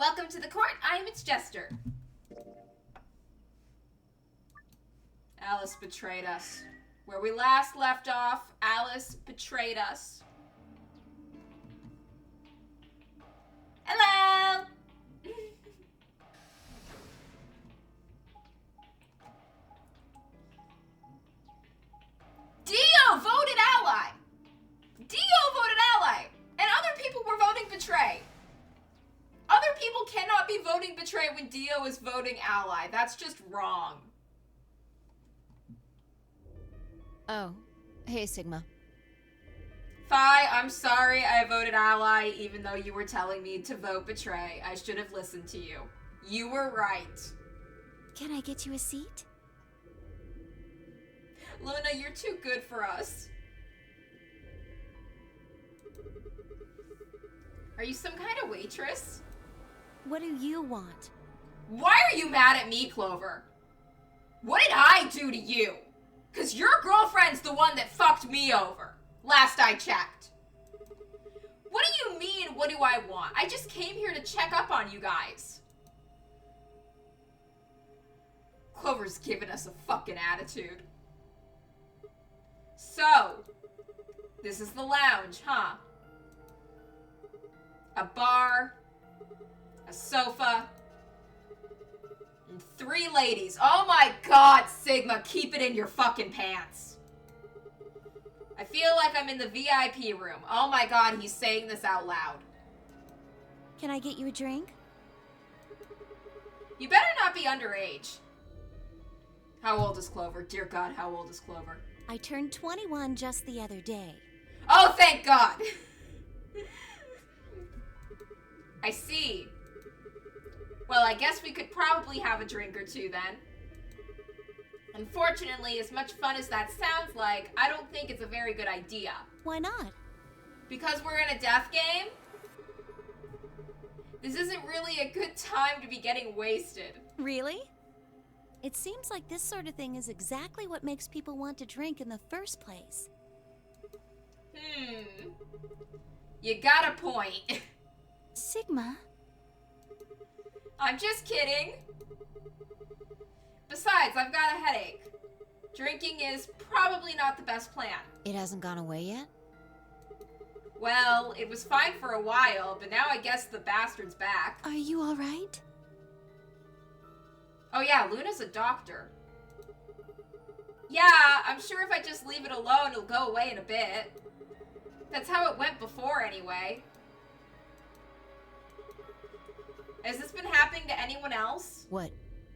Welcome to the court. I am its Jester. Alice betrayed us. Where we last left off, Alice betrayed us. Hello! Dio voted ally! Dio voted ally! And other people were voting betray. Other people cannot be voting betray when Dio is voting ally. That's just wrong. Oh, hey Sigma. Fi, I'm sorry I voted ally even though you were telling me to vote betray. I should have listened to you. You were right. Can I get you a seat? Luna, you're too good for us. Are you some kind of waitress? What do you want? Why are you mad at me, Clover? What did I do to you? 'Cause your girlfriend's the one that fucked me over. Last I checked. What do you mean, what do I want? I just came here to check up on you guys. Clover's giving us a fucking attitude. So, this is the lounge, huh? A bar, a sofa, and 3 ladies. Oh my god, Sigma, keep it in your fucking pants. I feel like I'm in the VIP room. Oh my god, he's saying this out loud. Can I get you a drink? You better not be underage. How old is Clover? Dear God, how old is Clover? I turned 21 just the other day. Oh, thank God! I see. Well, I guess we could probably have a drink or two then. Unfortunately, as much fun as that sounds like, I don't think it's a very good idea. Why not? Because we're in a death game? This isn't really a good time to be getting wasted. Really? It seems like this sort of thing is exactly what makes people want to drink in the first place. You got a point. Sigma? I'm just kidding. Besides, I've got a headache. Drinking is probably not the best plan. It hasn't gone away yet? Well, it was fine for a while, but now I guess the bastard's back. Are you alright? Oh yeah, Luna's a doctor. Yeah, I'm sure if I just leave it alone, it'll go away in a bit. That's how it went before, anyway. Has this been happening to anyone else? What?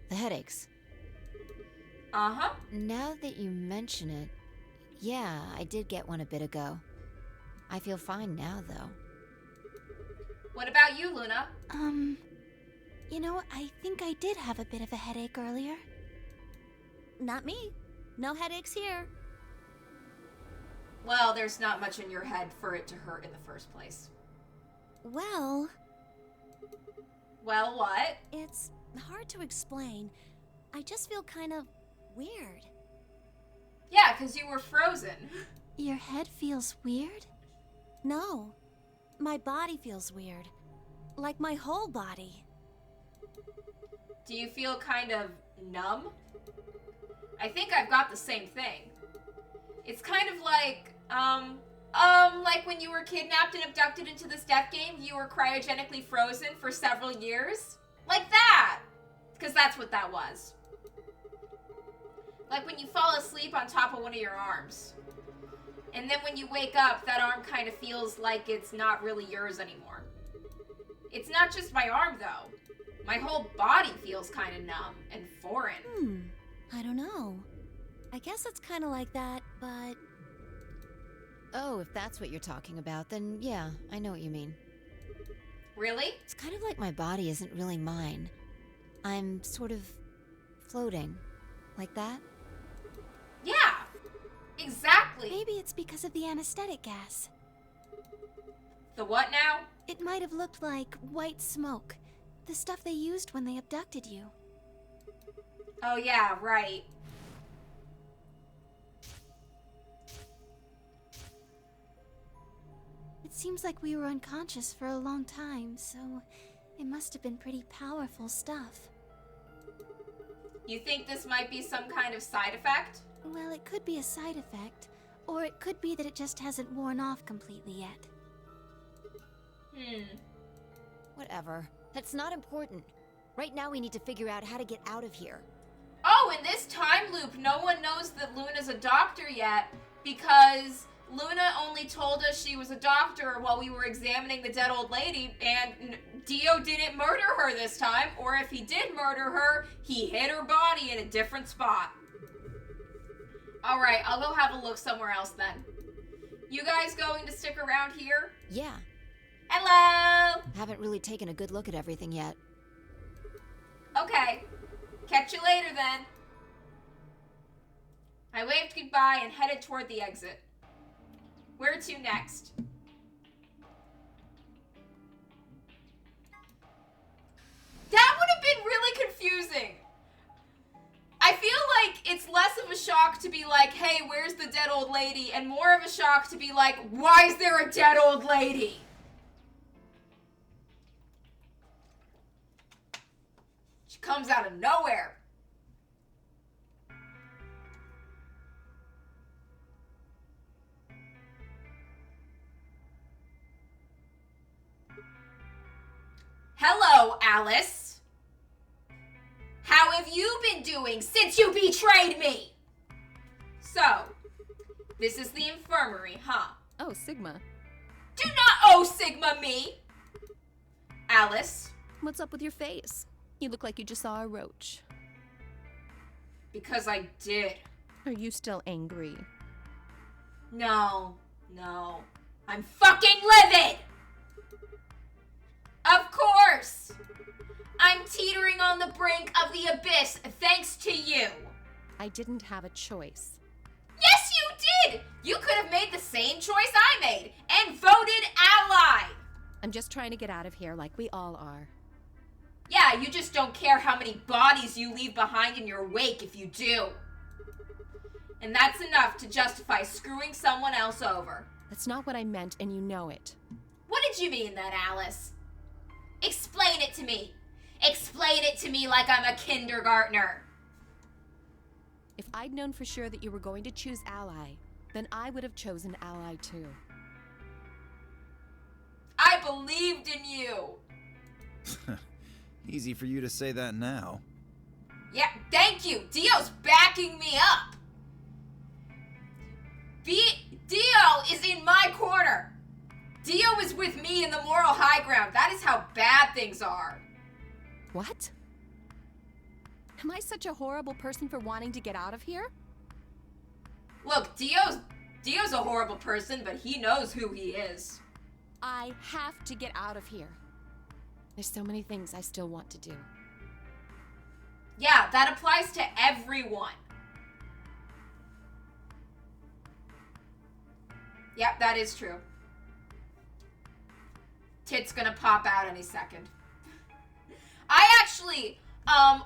The headaches? Uh-huh. Now that you mention it, yeah, I did get one a bit ago. I feel fine now, though. What about you, Luna? You know, I think I did have a bit of a headache earlier. Not me. No headaches here. Well, there's not much in your head for it to hurt in the first place. Well... Well, what? It's hard to explain. I just feel kind of weird. Yeah, 'cause you were frozen. Your head feels weird? No. My body feels weird. Like my whole body. Do you feel kind of numb? I think I've got the same thing. It's kind of like, like when you were kidnapped and abducted into this death game, you were cryogenically frozen for several years? Like that! Because that's what that was. Like when you fall asleep on top of one of your arms. And then when you wake up, that arm kind of feels like it's not really yours anymore. It's not just my arm, though. My whole body feels kind of numb and foreign. I don't know. I guess it's kind of like that, but... Oh, if that's what you're talking about, then yeah, I know what you mean. Really? It's kind of like my body isn't really mine. I'm sort of floating. Like that? Yeah! Exactly! Maybe it's because of the anesthetic gas. The what now? It might have looked like white smoke. The stuff they used when they abducted you. Oh yeah, right. It seems like we were unconscious for a long time, so It must have been pretty powerful stuff. You think this might be some kind of side effect? Well, it could be a side effect, or it could be that it just hasn't worn off completely yet. Whatever. That's not important. Right now we need to figure out how to get out of here. Oh, in this time loop, no one knows that Luna's a doctor yet because Luna only told us she was a doctor while we were examining the dead old lady, and Dio didn't murder her this time, or if he did murder her, he hid her body in a different spot. Alright, I'll go have a look somewhere else then. You guys going to stick around here? Yeah. Hello! Haven't really taken a good look at everything yet. Okay. Catch you later then. I waved goodbye and headed toward the exit. Where to next? That would have been really confusing. I feel like it's less of a shock to be like, hey, where's the dead old lady? And more of a shock to be like, why is there a dead old lady? She comes out of nowhere. Hello, Alice. How have you been doing since you betrayed me? So, this is the infirmary, huh? Oh, Sigma. Do not owe Sigma me. Alice, What's up with your face? You look like you just saw a roach. because I did. Are you still angry? No. I'm fucking livid! Of course! I'm teetering on the brink of the abyss thanks to you. I didn't have a choice. Yes, you did! You could have made the same choice I made and voted ally! I'm just trying to get out of here like we all are. Yeah, you just don't care how many bodies you leave behind in your wake if you do. And that's enough to justify screwing someone else over. That's not what I meant, and you know it. What did you mean then, Alice? Explain it to me. Explain it to me like I'm a kindergartner. If I'd known for sure that you were going to choose ally, then I would have chosen ally too. I believed in you. Easy for you to say that now. Yeah, thank you. Dio's backing me up. Dio is in my corner. Dio is with me in the moral high ground. That is how bad things are. What? Am I such a horrible person for wanting to get out of here? Look, Dio's a horrible person, but he knows who he is. I have to get out of here. There's so many things I still want to do. Yeah, that applies to everyone. Yep, that is true. Tit's gonna pop out any second. I actually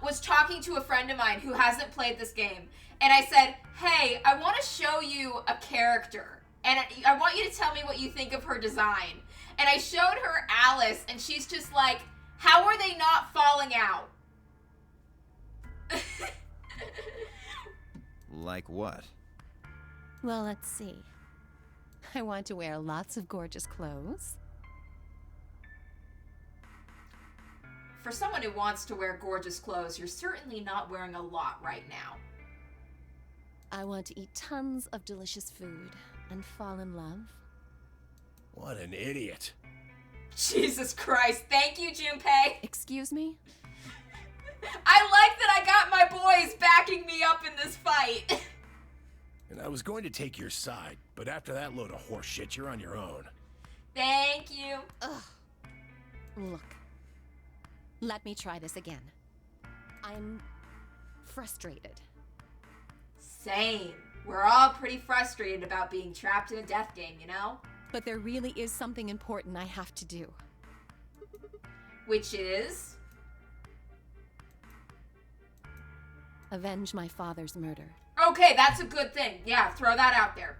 was talking to a friend of mine who hasn't played this game, and I said, hey, I want to show you a character, and I want you to tell me what you think of her design. And I showed her Alice, and she's just like, how are they not falling out? Like what? Well, let's see. I want to wear lots of gorgeous clothes. For someone who wants to wear gorgeous clothes, you're certainly not wearing a lot right now. I want to eat tons of delicious food and fall in love. What an idiot. Jesus Christ, thank you, Junpei. Excuse me? I like that I got my boys backing me up in this fight. And I was going to take your side, but after that load of horse shit, you're on your own. Thank you. Ugh. Look. Let me try this again. I'm frustrated. Same. We're all pretty frustrated about being trapped in a death game, you know? But there really is something important I have to do. Which is? Avenge my father's murder. Okay, that's a good thing. Yeah, throw that out there.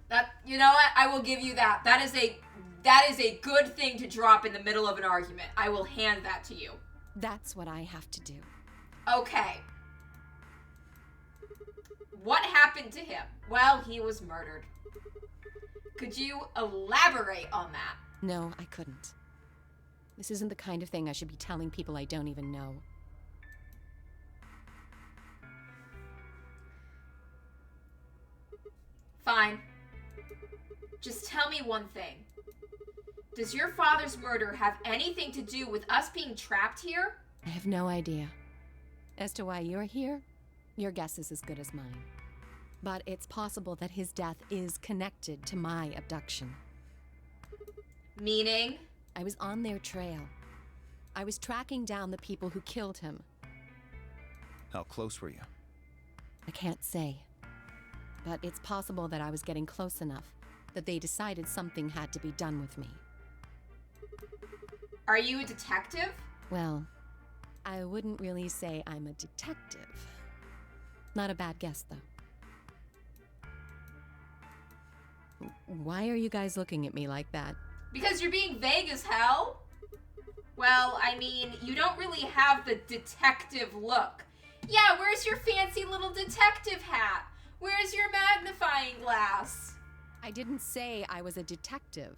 That, you know what? I will give you that. That is a That is a good thing to drop in the middle of an argument. I will hand that to you. That's what I have to do. Okay. What happened to him? Well, he was murdered. Could you elaborate on that? No, I couldn't. This isn't the kind of thing I should be telling people I don't even know. Fine. Just tell me one thing. Does your father's murder have anything to do with us being trapped here? I have no idea. As to why you're here, your guess is as good as mine. But it's possible that his death is connected to my abduction. Meaning? I was on their trail. I was tracking down the people who killed him. How close were you? I can't say. But it's possible that I was getting close enough that they decided something had to be done with me. Are you a detective? Well, I wouldn't really say I'm a detective. Not a bad guess, though. Why are you guys looking at me like that? Because you're being vague as hell? Well, I mean, you don't really have the detective look. Yeah, where's your fancy little detective hat? Where's your magnifying glass? I didn't say I was a detective.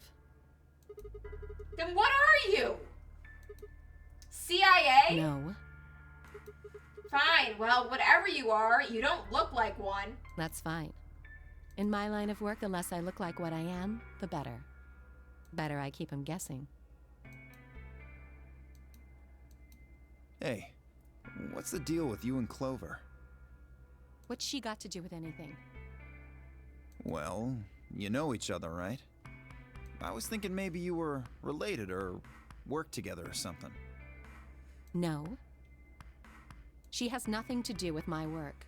Then what are you? CIA? No, Fine, well, whatever you are, you don't look like one. that's fine. In my line of work, the less I look like what I am, the better. Better I keep them guessing. Hey, what's the deal with you and Clover? What's she got to do with anything? Well, you know each other, right? I was thinking maybe you were related or worked together or something. No. She has nothing to do with my work.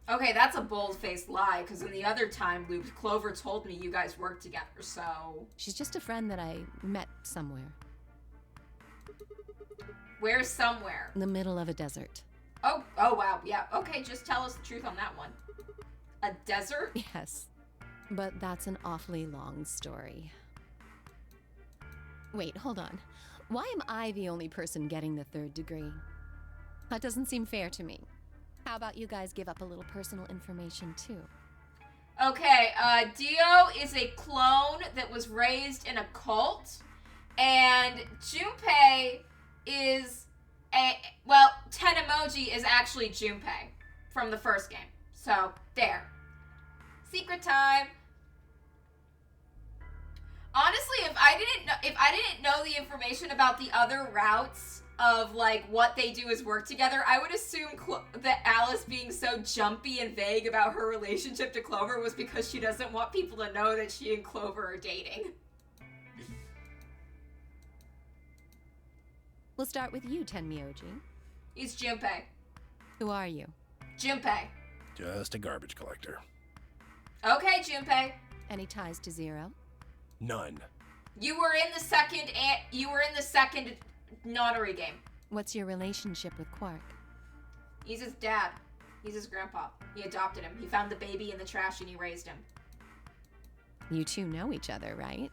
Okay, that's a bold-faced lie, because in the other time loop, Clover told me you guys worked together, so... She's just a friend that I met somewhere. Where's somewhere? In the middle of a desert. Oh, wow, yeah. Okay, just tell us the truth on that one. A desert? Yes. But that's an awfully long story. Wait, hold on. Why am I the only person getting the 3rd degree? That doesn't seem fair to me. How about you guys give up a little personal information, too? Okay, Dio is a clone that was raised in a cult, and Junpei is well, Tenemoji is actually Junpei from the first game. So, there. Secret time. Honestly, if I didn't know the information about the other routes of like what they do is work together, I would assume that Alice being so jumpy and vague about her relationship to Clover was because she doesn't want people to know that she and Clover are dating. We'll start with you, Tenmyoji. He's Junpei. Who are you? Junpei. Just a garbage collector. Okay, Junpei. Any ties to Zero? None. You were in the second notary game. What's your relationship with Quark? He's his dad. He's his grandpa. He adopted him. He found the baby in the trash and he raised him. You two know each other, right?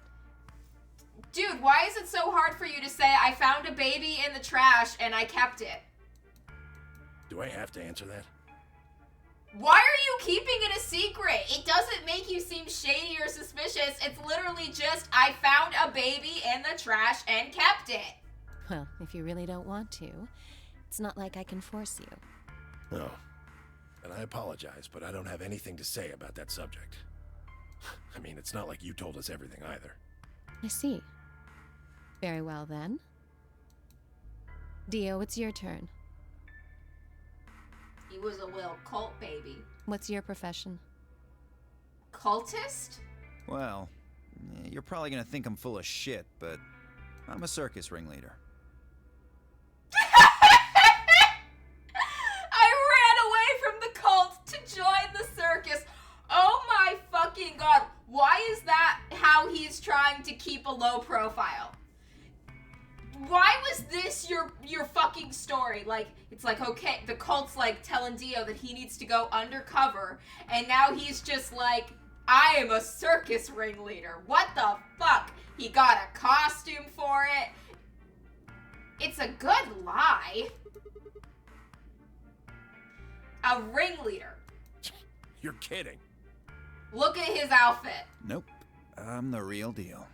Dude, why is it so hard for you to say I found a baby in the trash and I kept it? Do I have to answer that? Why are you keeping it a secret? It doesn't make you seem shady or suspicious. It's literally just I found a baby in the trash and kept it. Well, if you really don't want to, it's not like I can force you. No. And I apologize, but I don't have anything to say about that subject. I mean, it's not like you told us everything either. I see. Very well, then. Dio, it's your turn. He was a little cult baby. What's your profession? Cultist? Well, you're probably gonna think I'm full of shit, but I'm a circus ringleader. I ran away from the cult to join the circus. Oh my fucking god. Why is that how he's trying to keep a low profile? Why was this your fucking story? Like, it's like, okay, the cult's like telling Dio that he needs to go undercover, and now he's just like, I am a circus ringleader. What the fuck? He got a costume for it. It's a good lie. A ringleader. You're kidding. Look at his outfit. Nope. I'm the real deal.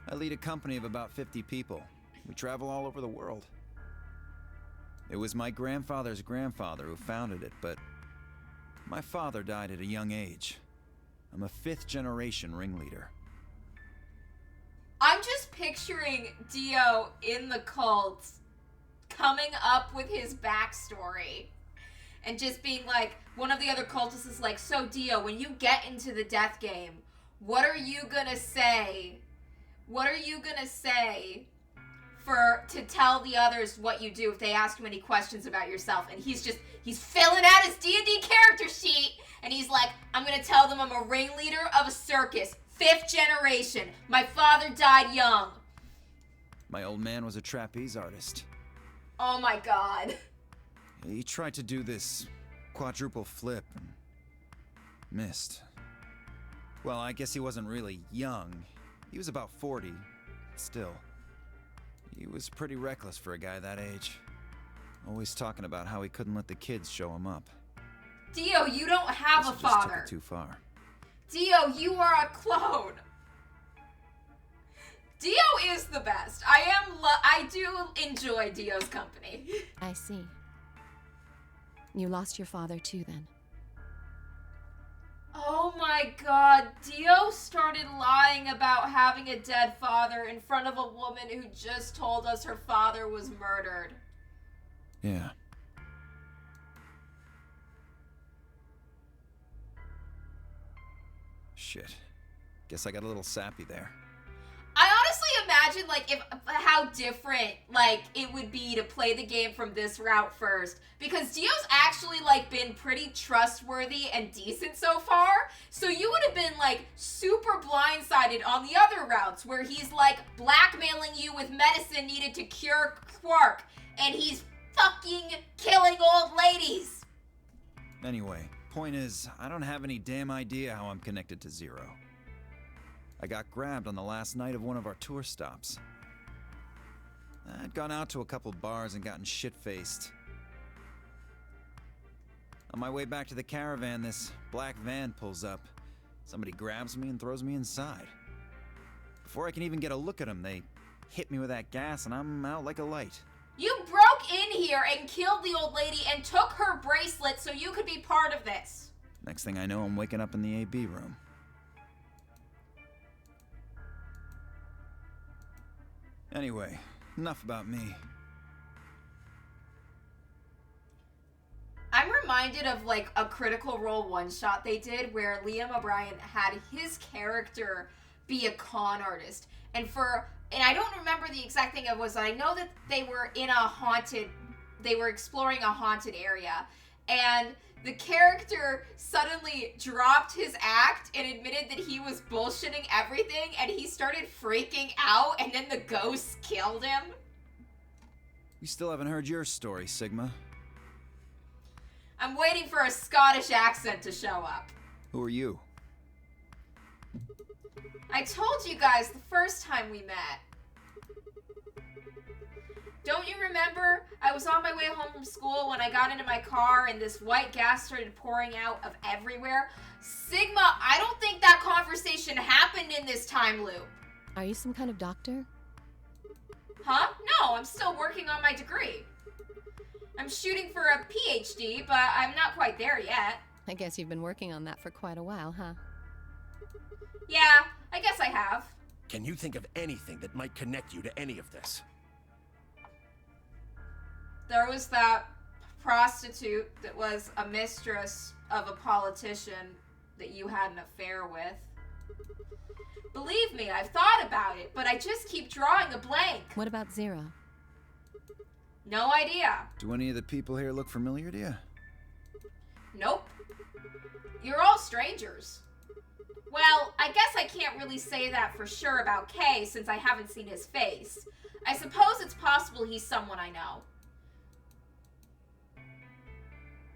I lead a company of about 50 people. We travel all over the world. It was my grandfather's grandfather who founded it, but my father died at a young age. I'm a 5th-generation ringleader. I'm just picturing Dio in the cult coming up with his backstory and just being like, one of the other cultists is like, so Dio, when you get into the death game, what are you gonna say? What are you gonna say to tell the others what you do if they ask you any questions about yourself? And he's filling out his D&D character sheet, and he's like, I'm gonna tell them I'm a ringleader of a circus, 5th generation. My father died young. My old man was a trapeze artist. Oh my god. He tried to do this quadruple flip and missed. Well, I guess he wasn't really young. He was about 40. Still, he was pretty reckless for a guy that age. Always talking about how he couldn't let the kids show him up. Dio, you don't have a Guess he just took father. it too far. Dio, you are a clone. Dio is the best. I do enjoy Dio's company. I see. You lost your father too, then. Oh my god, Dio started lying about having a dead father in front of a woman who just told us her father was murdered. Yeah. Shit. Guess I got a little sappy there. I honestly imagine, like, how different, like, it would be to play the game from this route first. Because Dio's actually, like, been pretty trustworthy and decent so far. So you would have been, like, super blindsided on the other routes where he's, like, blackmailing you with medicine needed to cure Quark. And he's fucking killing old ladies. Anyway, point is, I don't have any damn idea how I'm connected to Zero. I got grabbed on the last night of one of our tour stops. I'd gone out to a couple bars and gotten shit-faced. On my way back to the caravan, this black van pulls up. Somebody grabs me and throws me inside. Before I can even get a look at them, they hit me with that gas and I'm out like a light. You broke in here and killed the old lady and took her bracelet so you could be part of this. Next thing I know, I'm waking up in the AB room. Anyway, enough about me. I'm reminded of, like, a Critical Role one-shot they did where Liam O'Brien had his character be a con artist. And I don't remember the exact thing it was. I know that they were exploring a haunted area. And the character suddenly dropped his act and admitted that he was bullshitting everything, and he started freaking out, and then the ghosts killed him. We still haven't heard your story, Sigma. I'm waiting for a Scottish accent to show up. Who are you? I told you guys the first time we met. Don't you remember? I was on my way home from school when I got into my car and this white gas started pouring out of everywhere. Sigma, I don't think that conversation happened in this time loop. Are you some kind of doctor? Huh? No, I'm still working on my degree. I'm shooting for a PhD, but I'm not quite there yet. I guess you've been working on that for quite a while, huh? Yeah, I guess I have. Can you think of anything that might connect you to any of this? There was that prostitute that was a mistress of a politician that you had an affair with. Believe me, I've thought about it, but I just keep drawing a blank. What about Zero? No idea. Do any of the people here look familiar to you? Nope. You're all strangers. Well, I guess I can't really say that for sure about Kay since I haven't seen his face. I suppose it's possible he's someone I know.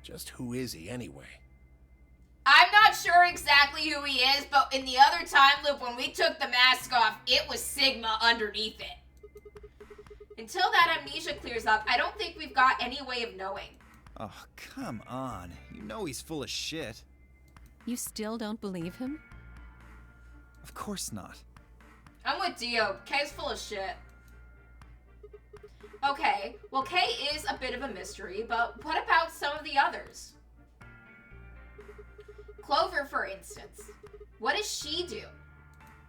Just who is he anyway? I'm not sure exactly who he is, but in the other time loop when we took the mask off, it was Sigma underneath it. Until that amnesia clears up, I don't think we've got any way of knowing. Oh, come on. You know he's full of shit. You still don't believe him? Of course not. I'm with Dio. Kay's full of shit. Okay, well, Kay is a bit of a mystery, but what about some of the others? Clover, for instance. What does she do?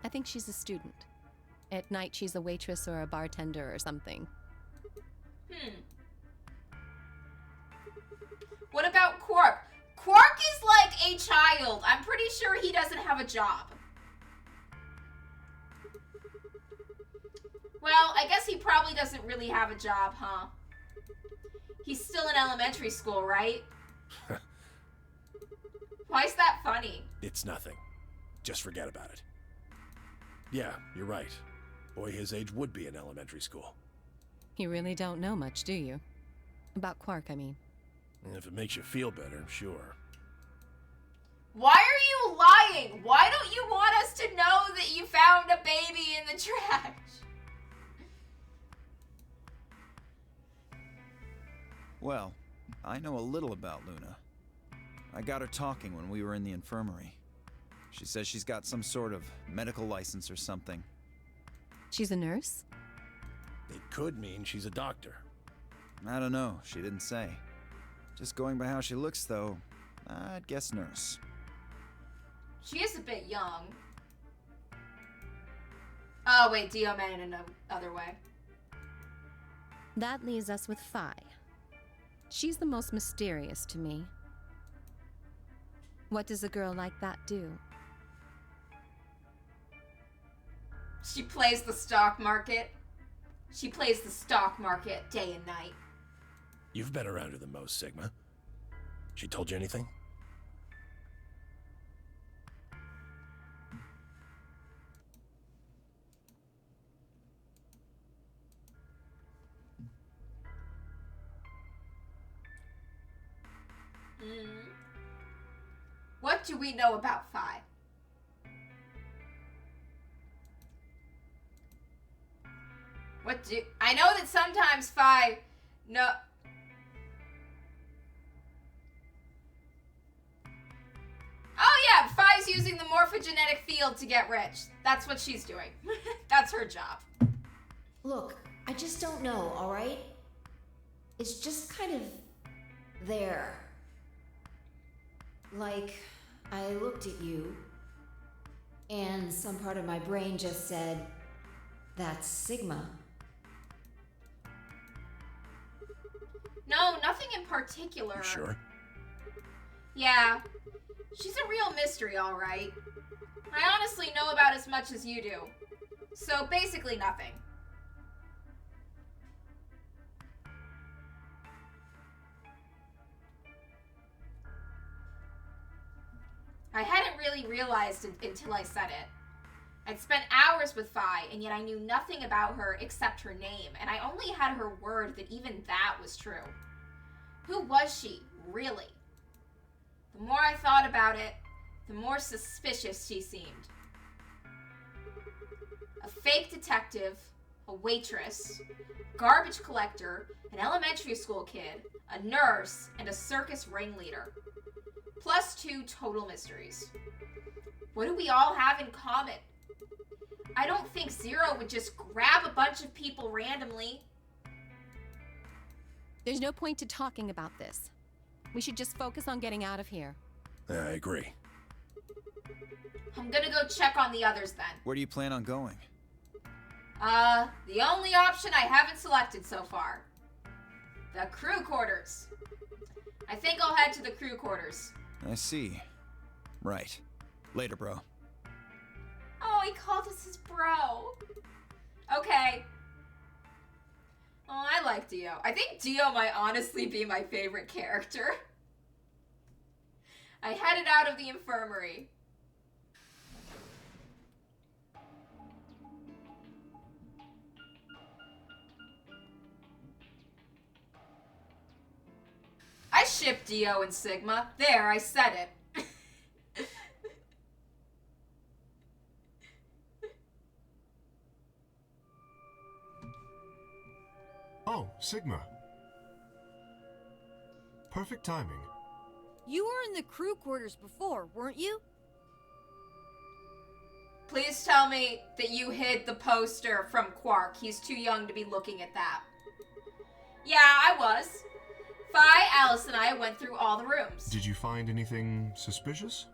I think she's a student. At night, she's a waitress or a bartender or something. What about Quark? Quark is like a child. I'm pretty sure he doesn't have a job. Well, I guess he probably doesn't really have a job, huh? He's still in elementary school, right? Why is that funny? It's nothing. Just forget about it. Yeah, you're right. Boy his age would be in elementary school. You really don't know much, do you? About Quark, I mean. And if it makes you feel better, sure. Why are you lying? Why don't you want us to know that you found a baby in the trash? Well, I know a little about Luna. I got her talking when we were in the infirmary. She says she's got some sort of medical license or something. She's a nurse? It could mean she's a doctor. I don't know, she didn't say. Just going by how she looks, though, I'd guess nurse. She is a bit young. Oh, wait, Dio meant in another way. That leaves us with Phi. She's the most mysterious to me. What does a girl like that do? She plays the stock market. She plays the stock market day and night. You've been around her the most, Sigma. She told you anything? What do we know about Phi? I know that sometimes Phi no. Oh yeah, Phi's using the morphogenetic field to get rich. That's what she's doing. That's her job. Look, I just don't know, alright? It's just kind of there. Like, I looked at you, and some part of my brain just said, that's Sigma. No, nothing in particular. Sure. Yeah, she's a real mystery, all right. I honestly know about as much as you do. So basically nothing. I hadn't really realized until I said it. I'd spent hours with Phi, and yet I knew nothing about her except her name, and I only had her word that even that was true. Who was she, really? The more I thought about it, the more suspicious she seemed. A fake detective, a waitress, garbage collector, an elementary school kid, a nurse, and a circus ringleader. Plus 2 total mysteries. What do we all have in common? I don't think Zero would just grab a bunch of people randomly. There's no point to talking about this. We should just focus on getting out of here. I agree. I'm gonna go check on the others then. Where do you plan on going? The only option I haven't selected so far. The crew quarters. I think I'll head to the crew quarters. I see. Right. Later, bro. Oh, he called us his bro. Okay. Oh, I like Dio. I think Dio might honestly be my favorite character. I headed out of the infirmary. I ship Dio and Sigma. There, I said it. Oh, Sigma. Perfect timing. You were in the crew quarters before, weren't you? Please tell me that you hid the poster from Quark. He's too young to be looking at that. Yeah, I was. Phi, Alice, and I went through all the rooms. Did you find anything suspicious?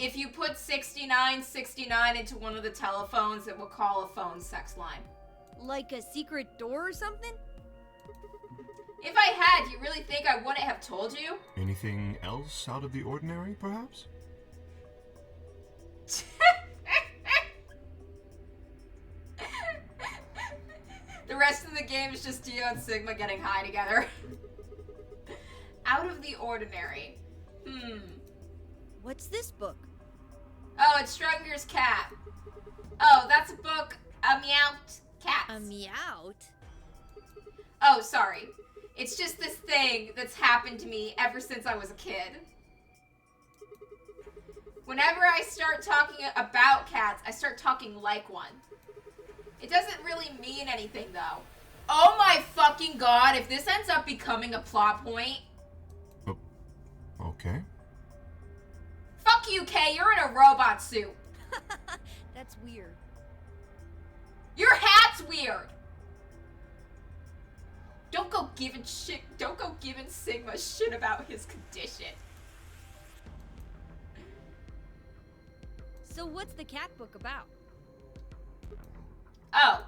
If you put 6969 into one of the telephones, it will call a phone sex line. Like a secret door or something? If I had, do you really think I wouldn't have told you? Anything else out of the ordinary, perhaps? The rest of the game is just Dio and Sigma getting high together. Out of the ordinary. What's this book? Oh, it's Schrodinger's cat. Oh, that's a book. Meowt cats. A meowt? Oh, sorry. It's just this thing that's happened to me ever since I was a kid. Whenever I start talking about cats, I start talking like one. It doesn't really mean anything, though. Oh my fucking god, if this ends up becoming a plot point... Okay. Fuck you, Kay, you're in a robot suit. That's weird. Your hat's weird. Don't go giving Sigma shit about his condition. So what's the cat book about? Oh,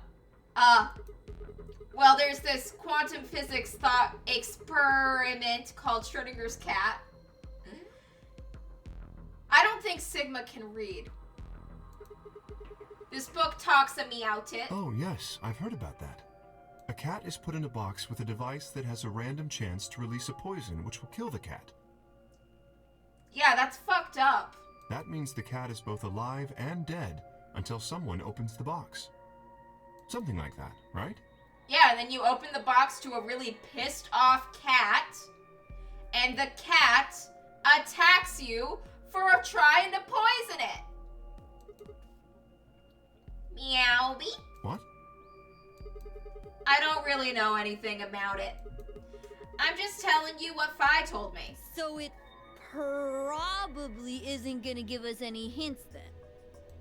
well, there's this quantum physics thought experiment called Schrodinger's cat. I don't think Sigma can read. This book talks a meowt it. Oh, yes, I've heard about that. A cat is put in a box with a device that has a random chance to release a poison which will kill the cat. Yeah, that's fucked up. That means the cat is both alive and dead until someone opens the box. Something like that, right? Yeah, and then you open the box to a really pissed off cat, and the cat attacks you for trying to poison it. Meowby. What? I don't really know anything about it. I'm just telling you what Phi told me. So it probably isn't gonna give us any hints then.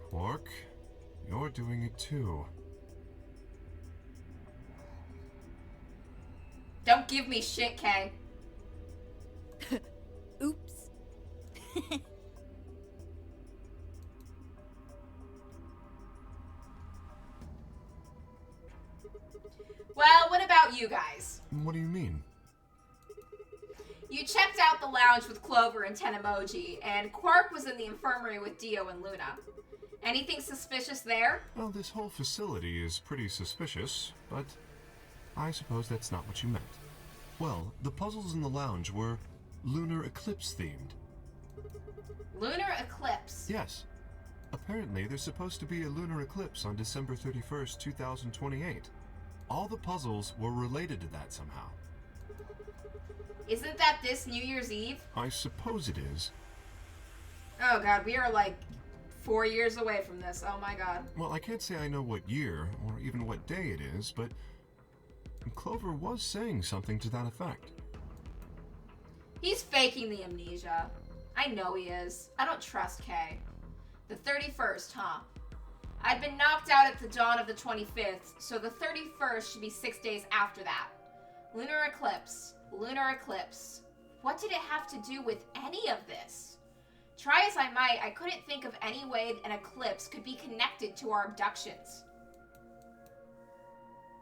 Quark, you're doing it too. Don't give me shit, Kay. Oops. Well, what about you guys? What do you mean? You checked out the lounge with Clover and Tenemoji, and Quark was in the infirmary with Dio and Luna. Anything suspicious there? Well, this whole facility is pretty suspicious, but I suppose that's not what you meant. Well, the puzzles in the lounge were lunar eclipse themed. Lunar eclipse? Yes. Apparently, there's supposed to be a lunar eclipse on December 31st, 2028. All the puzzles were related to that somehow. Isn't that this New Year's Eve? I suppose it is. Oh god, we are like 4 years away from this. Oh my god. Well, I can't say I know what year or even what day it is, but Clover was saying something to that effect. He's faking the amnesia. I know he is. I don't trust Kay. The 31st, huh? I'd been knocked out at the dawn of the 25th, so the 31st should be 6 days after that. Lunar eclipse. Lunar eclipse. What did it have to do with any of this? Try as I might, I couldn't think of any way an eclipse could be connected to our abductions.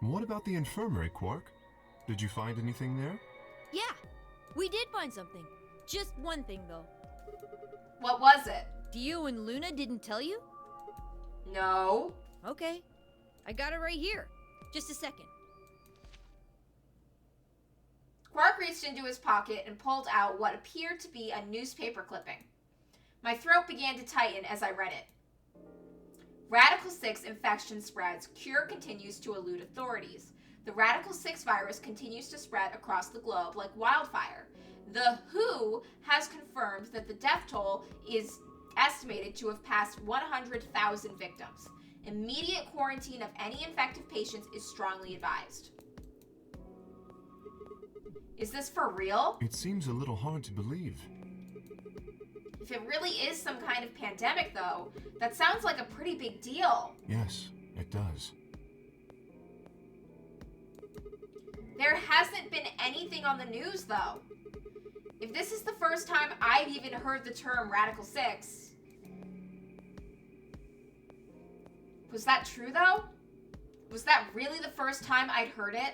What about the infirmary, Quark? Did you find anything there? Yeah, we did find something. Just one thing, though. What was it? Dio and Luna didn't tell you? No. Okay. I got it right here. Just a second. Quark reached into his pocket and pulled out what appeared to be a newspaper clipping. My throat began to tighten as I read it. Radical 6 infection spreads. Cure continues to elude authorities. The Radical 6 virus continues to spread across the globe like wildfire. The WHO has confirmed that the death toll is estimated to have passed 100,000 victims. Immediate quarantine of any infected patients is strongly advised. Is this for real? It seems a little hard to believe. If it really is some kind of pandemic, though, that sounds like a pretty big deal. Yes, it does. There hasn't been anything on the news, though. If this is the first time I've even heard the term Radical 6... Was that true, though? Was that really the first time I'd heard it?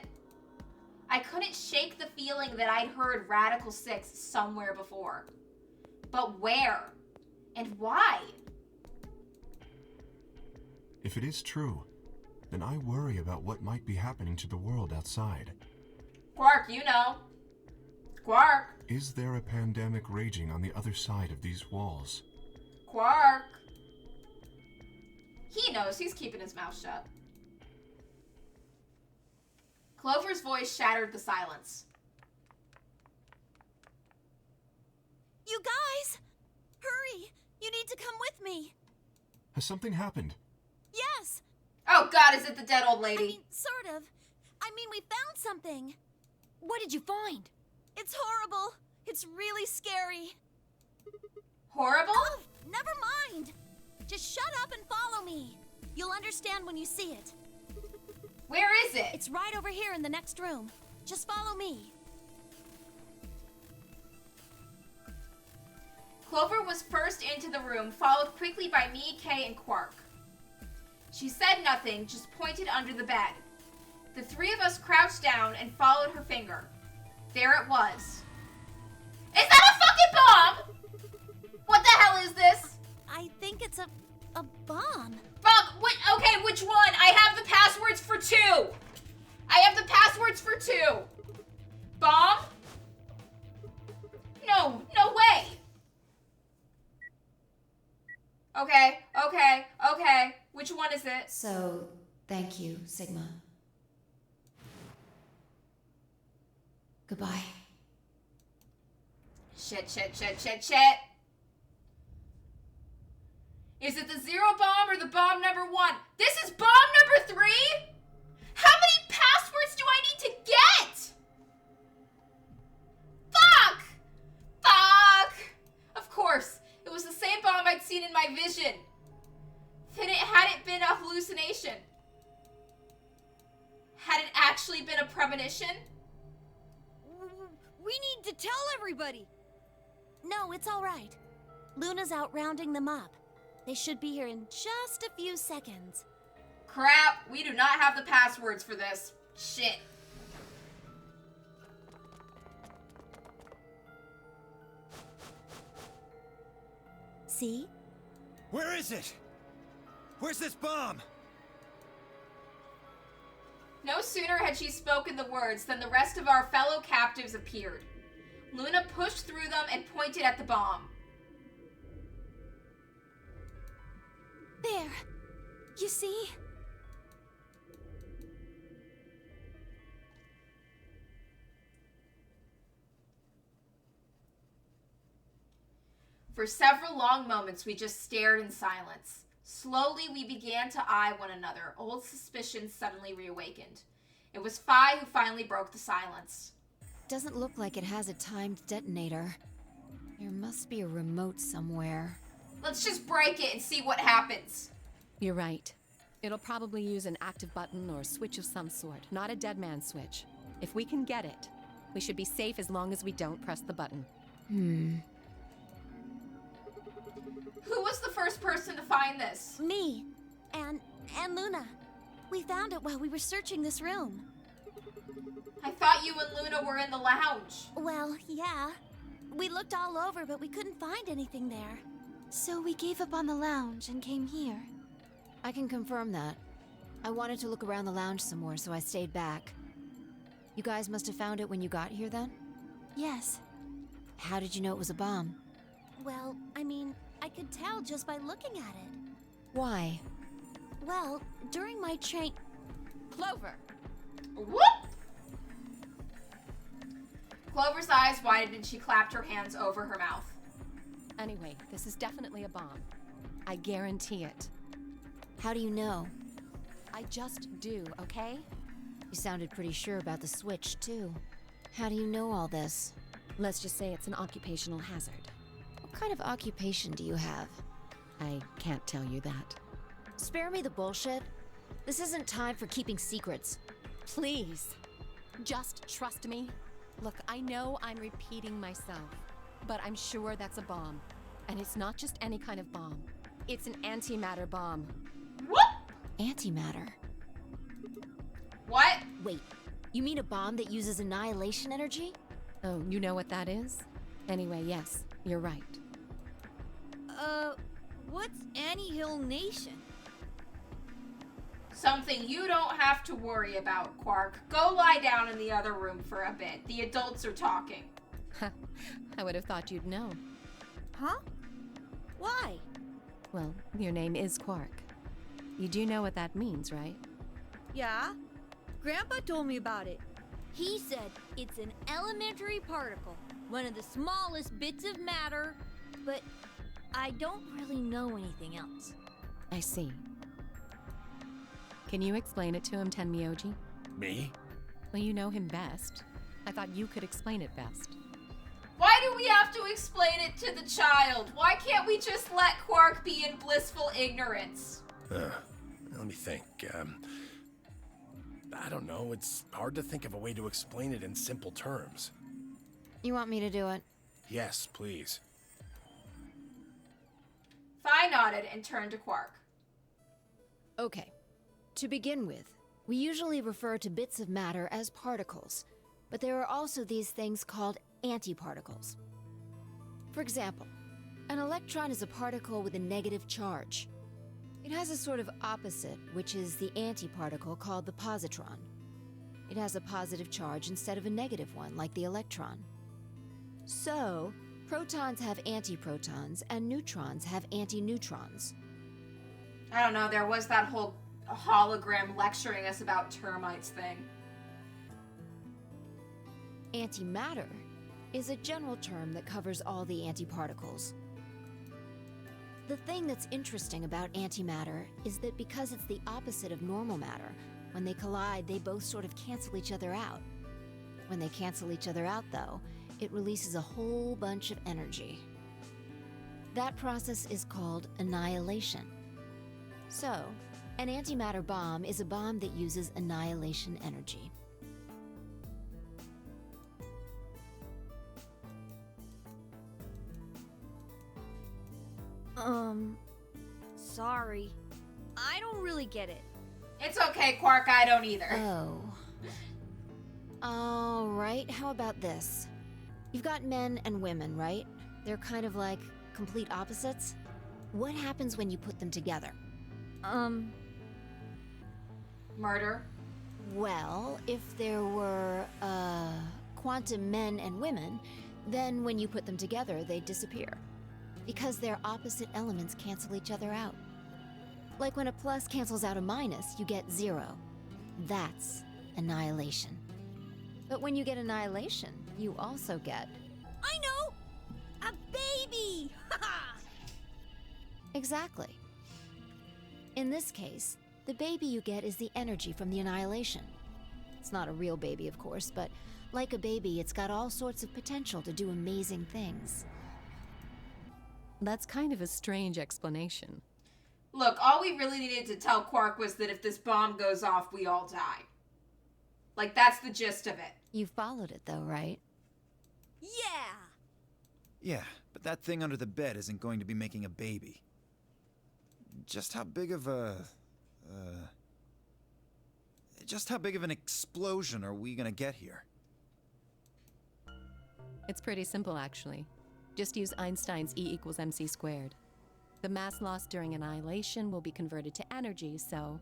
I couldn't shake the feeling that I'd heard Radical 6 somewhere before. But where? And why? If it is true, then I worry about what might be happening to the world outside. Quark, you know. Quark. Is there a pandemic raging on the other side of these walls? Quark. He knows. He's keeping his mouth shut. Clover's voice shattered the silence. You guys! Hurry! You need to come with me! Has something happened? Yes! Oh god, is it the dead old lady? I mean, sort of. I mean, we found something. What did you find? It's horrible. It's really scary. Horrible? Oh, never mind. Just shut up and follow me. You'll understand when you see it. Where is it? It's right over here in the next room. Just follow me. Clover was first into the room, followed quickly by me, Kay, and Quark. She said nothing, just pointed under the bed. The three of us crouched down and followed her finger. There it was. Is that a fucking bomb? What the hell is this? I think it's a bomb. Fuck, okay, which one? I have the passwords for 2. I have the passwords for 2. Bomb? No way. Okay. Which one is it? So, thank you, Sigma. Goodbye. Shit. Is it the 0 bomb or the bomb number 1? This is bomb number 3? How many passwords do I need to get? Fuck! Of course, it was the same bomb I'd seen in my vision. Then it hadn't been a hallucination. Had it actually been a premonition? We need to tell everybody. No, it's all right. Luna's out rounding them up. They should be here in just a few seconds. Crap, we do not have the passwords for this. Shit. See? Where is it? Where's this bomb? No sooner had she spoken the words than the rest of our fellow captives appeared. Luna pushed through them and pointed at the bomb. There. You see? For several long moments, we just stared in silence. Slowly, we began to eye one another. Old suspicions suddenly reawakened. It was Phi who finally broke the silence. Doesn't look like it has a timed detonator. There must be a remote somewhere. Let's just break it and see what happens. You're right. It'll probably use an active button or a switch of some sort, not a dead man switch. If we can get it, we should be safe as long as we don't press the button. Who was the first person to find this? Me. And Luna. We found it while we were searching this room. I thought you and Luna were in the lounge. Well, yeah. We looked all over, but we couldn't find anything there. So we gave up on the lounge and came here. I can confirm that. I wanted to look around the lounge some more, so I stayed back. You guys must have found it when you got here then? Yes. How did you know it was a bomb? Well, I mean, I could tell just by looking at it. Why? Well, during my train... Clover! Whoop! Clover's eyes widened and she clapped her hands over her mouth. Anyway, this is definitely a bomb. I guarantee it. How do you know? I just do, okay? You sounded pretty sure about the switch, too. How do you know all this? Let's just say it's an occupational hazard. What kind of occupation do you have? I can't tell you that. Spare me the bullshit. This isn't time for keeping secrets. Please, just trust me. Look, I know I'm repeating myself, but I'm sure that's a bomb. And it's not just any kind of bomb. It's an antimatter bomb. What? Antimatter. What? Wait, you mean a bomb that uses annihilation energy? Oh, you know what that is? Anyway, yes, you're right. What's Hill Nation? Something you don't have to worry about, Quark. Go lie down in the other room for a bit. The adults are talking. I would have thought you'd know. Huh? Why? Well, your name is Quark. You do know what that means, right? Yeah. Grandpa told me about it. He said it's an elementary particle, one of the smallest bits of matter, but I don't really know anything else. I see. Can you explain it to him, Tenmyoji? Me? Well, you know him best. I thought you could explain it best. Why do we have to explain it to the child? Why can't we just let Quark be in blissful ignorance? Let me think. I don't know. It's hard to think of a way to explain it in simple terms. You want me to do it? Yes, please. Phi nodded and turned to Quark. Okay. To begin with, we usually refer to bits of matter as particles, but there are also these things called antiparticles. For example, an electron is a particle with a negative charge. It has a sort of opposite, which is the antiparticle called the positron. It has a positive charge instead of a negative one, like the electron. So, protons have antiprotons, and neutrons have antineutrons. I don't know, there was that whole hologram lecturing us about termites thing. Antimatter is a general term that covers all the antiparticles. The thing that's interesting about antimatter is that because it's the opposite of normal matter, when they collide, they both sort of cancel each other out. When they cancel each other out, though, it releases a whole bunch of energy. That process is called annihilation. So, an antimatter bomb is a bomb that uses annihilation energy. Sorry. I don't really get it. It's okay, Quark, I don't either. Oh. Alright, how about this? You've got men and women, right? They're kind of like complete opposites. What happens when you put them together? Murder? Well, if there were, quantum men and women, then when you put them together, they disappear. Because their opposite elements cancel each other out. Like when a plus cancels out a minus, you get 0. That's annihilation. But when you get annihilation, you also get... I know! A baby! Exactly. In this case, the baby you get is the energy from the annihilation. It's not a real baby, of course, but like a baby, it's got all sorts of potential to do amazing things. That's kind of a strange explanation. Look, all we really needed to tell Quark was that if this bomb goes off, we all die. Like, that's the gist of it. You followed it, though, right? Yeah! Yeah, but that thing under the bed isn't going to be making a baby. Just how big of an explosion are we gonna get here? It's pretty simple, actually. Just use Einstein's E = mc squared. The mass lost during annihilation will be converted to energy, so...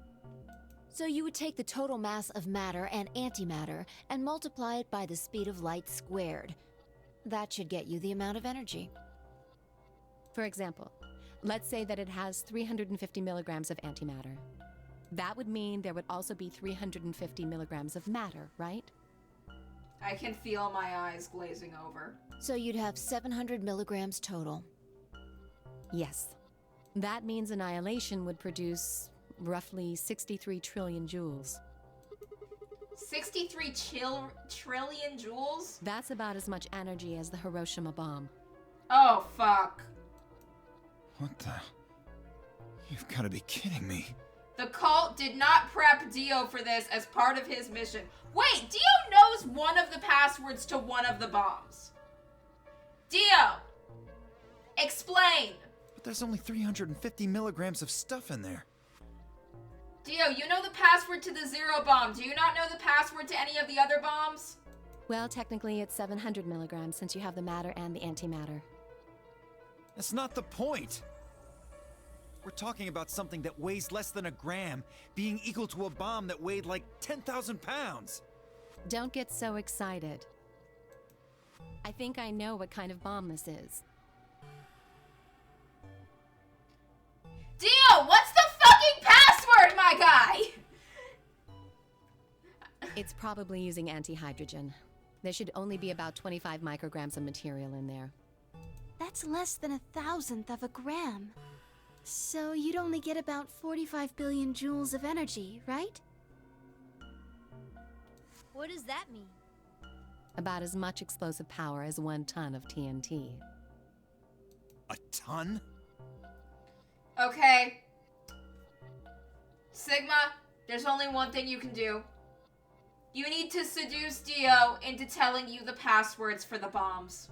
So you would take the total mass of matter and antimatter and multiply it by the speed of light squared. That should get you the amount of energy. For example, let's say that it has 350 milligrams of antimatter. That would mean there would also be 350 milligrams of matter, right? I can feel my eyes glazing over. So you'd have 700 milligrams total. Yes. That means annihilation would produce, roughly 63 trillion joules. 63 trillion joules? That's about as much energy as the Hiroshima bomb. Oh, fuck. What the? You've got to be kidding me. The cult did not prep Dio for this as part of his mission. Wait, Dio knows one of the passwords to one of the bombs. Dio! Explain! But there's only 350 milligrams of stuff in there. Dio, you know the password to the Zero bomb. Do you not know the password to any of the other bombs? Well, technically it's 700 milligrams since you have the matter and the antimatter. That's not the point. We're talking about something that weighs less than a gram, being equal to a bomb that weighed like 10,000 pounds. Don't get so excited. I think I know what kind of bomb this is. Dio, what's the fucking password, my guy? It's probably using antihydrogen. There should only be about 25 micrograms of material in there. That's less than 1,000th of a gram. So you'd only get about 45 billion joules of energy, right? What does that mean? About as much explosive power as 1 ton of TNT. A ton? Okay. Sigma, there's only one thing you can do. You need to seduce Dio into telling you the passwords for the bombs.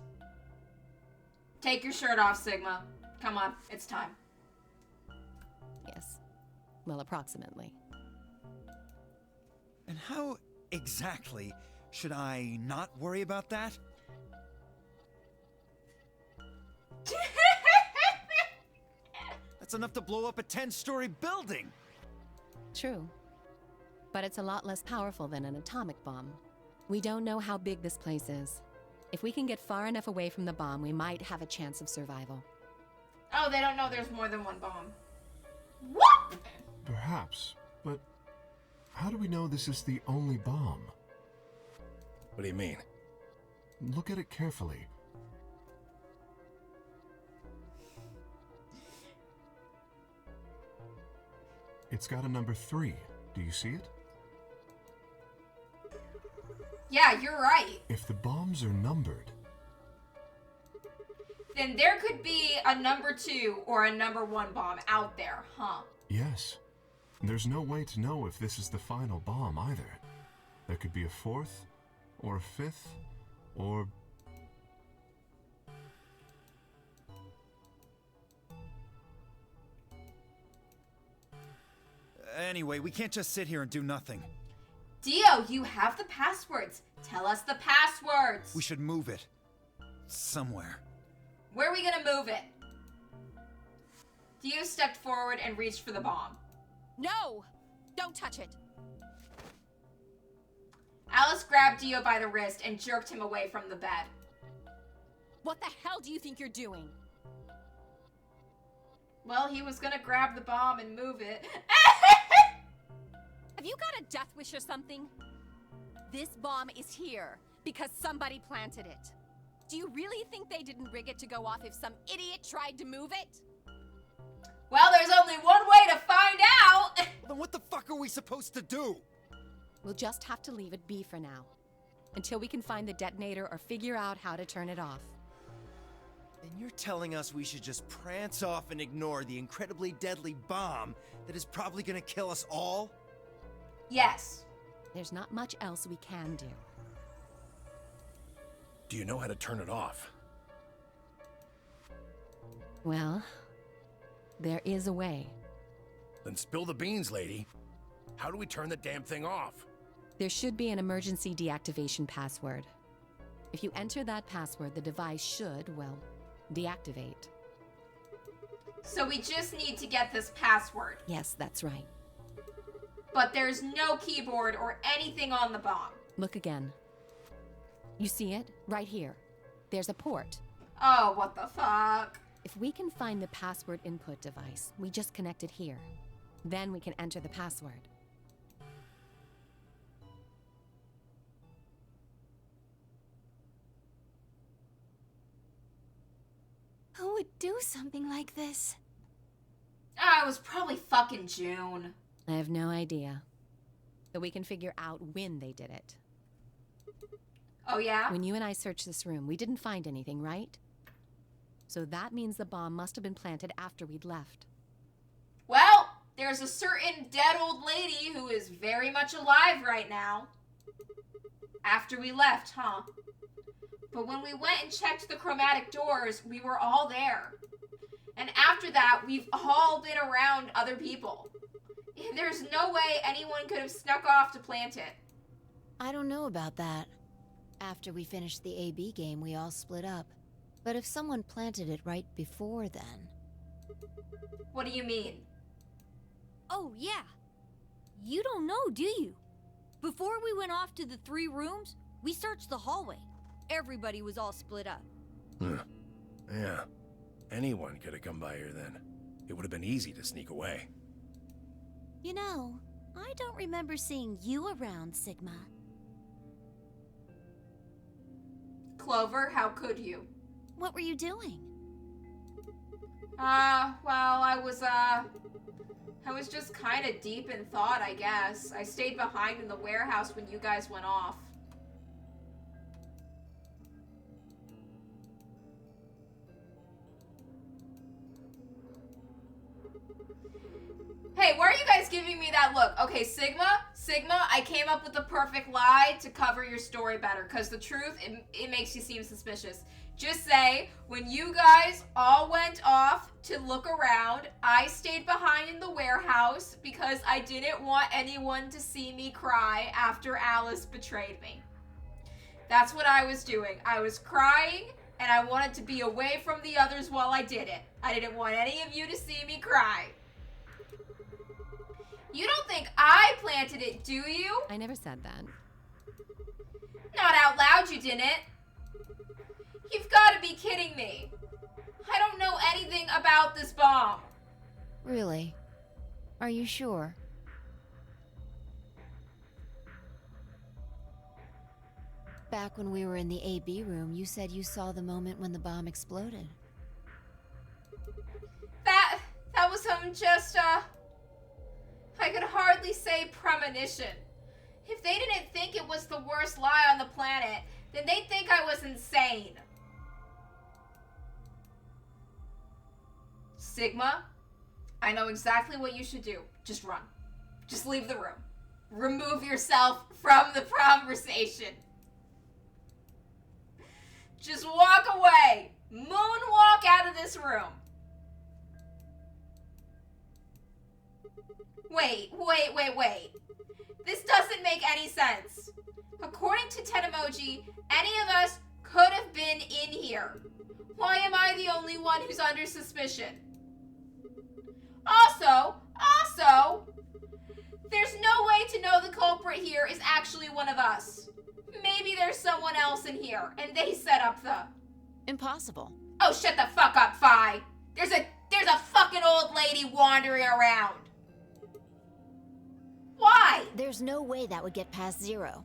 Take your shirt off, Sigma. Come on, it's time. Yes. Well, approximately. And how exactly should I not worry about that? That's enough to blow up a 10-story building! True. But it's a lot less powerful than an atomic bomb. We don't know how big this place is. If we can get far enough away from the bomb, we might have a chance of survival. Oh, they don't know there's more than one bomb. What? Perhaps, but how do we know this is the only bomb? What do you mean? Look at it carefully. It's got a number 3. Do you see it? Yeah, you're right. If the bombs are numbered, Then there could be a number 2 or a number 1 bomb out there, huh? yes. There's no way to know if this is the final bomb either. There could be a 4th, or a 5th, or... Anyway, we can't just sit here and do nothing. Dio, you have the passwords. Tell us the passwords. We should move it. Somewhere. Where are we gonna move it? Dio stepped forward and reached for the bomb. No! Don't touch it! Alice grabbed Dio by the wrist and jerked him away from the bed. What the hell do you think you're doing? Well, he was gonna grab the bomb and move it. Have you got a death wish or something? This bomb is here because somebody planted it. Do you really think they didn't rig it to go off if some idiot tried to move it? Well, there's only one way to find out. Then what the fuck are we supposed to do? We'll just have to leave it be for now. Until we can find the detonator or figure out how to turn it off. And you're telling us we should just prance off and ignore the incredibly deadly bomb that is probably gonna kill us all? Yes. There's not much else we can do. Do you know how to turn it off? Well, there is a way. Then spill the beans, lady. How do we turn the damn thing off? There should be an emergency deactivation password. If you enter that password, the device should, well, deactivate. So we just need to get this password. Yes, that's right. But there's no keyboard or anything on the bomb. Look again. You see it? Right here. There's a port. Oh, what the fuck? If we can find the password input device, we just connect it here. Then we can enter the password. Who would do something like this? Ah, it was probably fucking June. I have no idea. But we can figure out when they did it. Oh, yeah? When you and I searched this room, we didn't find anything, right? So that means the bomb must have been planted after we'd left. Well, there's a certain dead old lady who is very much alive right now. After we left, huh? But when we went and checked the chromatic doors, we were all there. And after that, we've all been around other people. There's no way anyone could have snuck off to plant it. I don't know about that. After we finished the AB game, we all split up. But if someone planted it right before then... What do you mean? Oh, yeah. You don't know, do you? Before we went off to the 3 rooms, we searched the hallway. Everybody was all split up. Yeah. Anyone could have come by here then. It would have been easy to sneak away. You know, I don't remember seeing you around, Sigma. Clover, how could you? What were you doing? Well, I was just kind of deep in thought, I guess. I stayed behind in the warehouse when you guys went off. Hey, why are you guys giving me that look? Okay, Sigma, I came up with the perfect lie to cover your story better, because the truth, it makes you seem suspicious. Just say, when you guys all went off to look around, I stayed behind in the warehouse because I didn't want anyone to see me cry after Alice betrayed me. That's what I was doing. I was crying, and I wanted to be away from the others while I did it. I didn't want any of you to see me cry. You don't think I planted it, do you? I never said that. Not out loud, you didn't. You've got to be kidding me. I don't know anything about this bomb. Really? Are you sure? Back when we were in the AB room, you said you saw the moment when the bomb exploded. That was just, I could hardly say premonition. If they didn't think it was the worst lie on the planet, then they'd think I was insane. Sigma, I know exactly what you should do. Just run. Just leave the room. Remove yourself from the conversation. Just walk away. Moonwalk out of this room. Wait. This doesn't make any sense. According to Tenemoji, any of us could have been in here. Why am I the only one who's under suspicion? Also, there's no way to know the culprit here is actually one of us. Maybe there's someone else in here, and they set up the... Impossible. Oh, shut the fuck up, Fi. There's a fucking old lady wandering around. Why? There's no way that would get past Zero.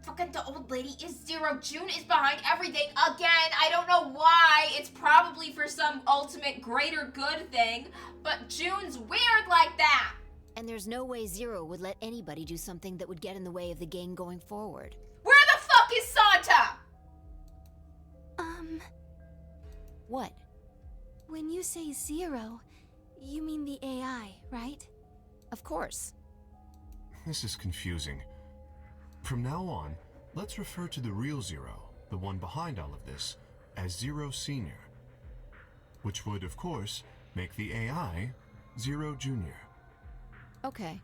Fucking the old lady is Zero. June is behind everything again. I don't know why. It's probably for some ultimate greater good thing, but June's weird like that. And there's no way Zero would let anybody do something that would get in the way of the gang going forward. Where the fuck is Santa? What? When you say Zero, you mean the AI, right? Of course. This is confusing. From now on, let's refer to the real Zero, the one behind all of this, as Zero Senior. Which would, of course, make the AI Zero Junior. Okay.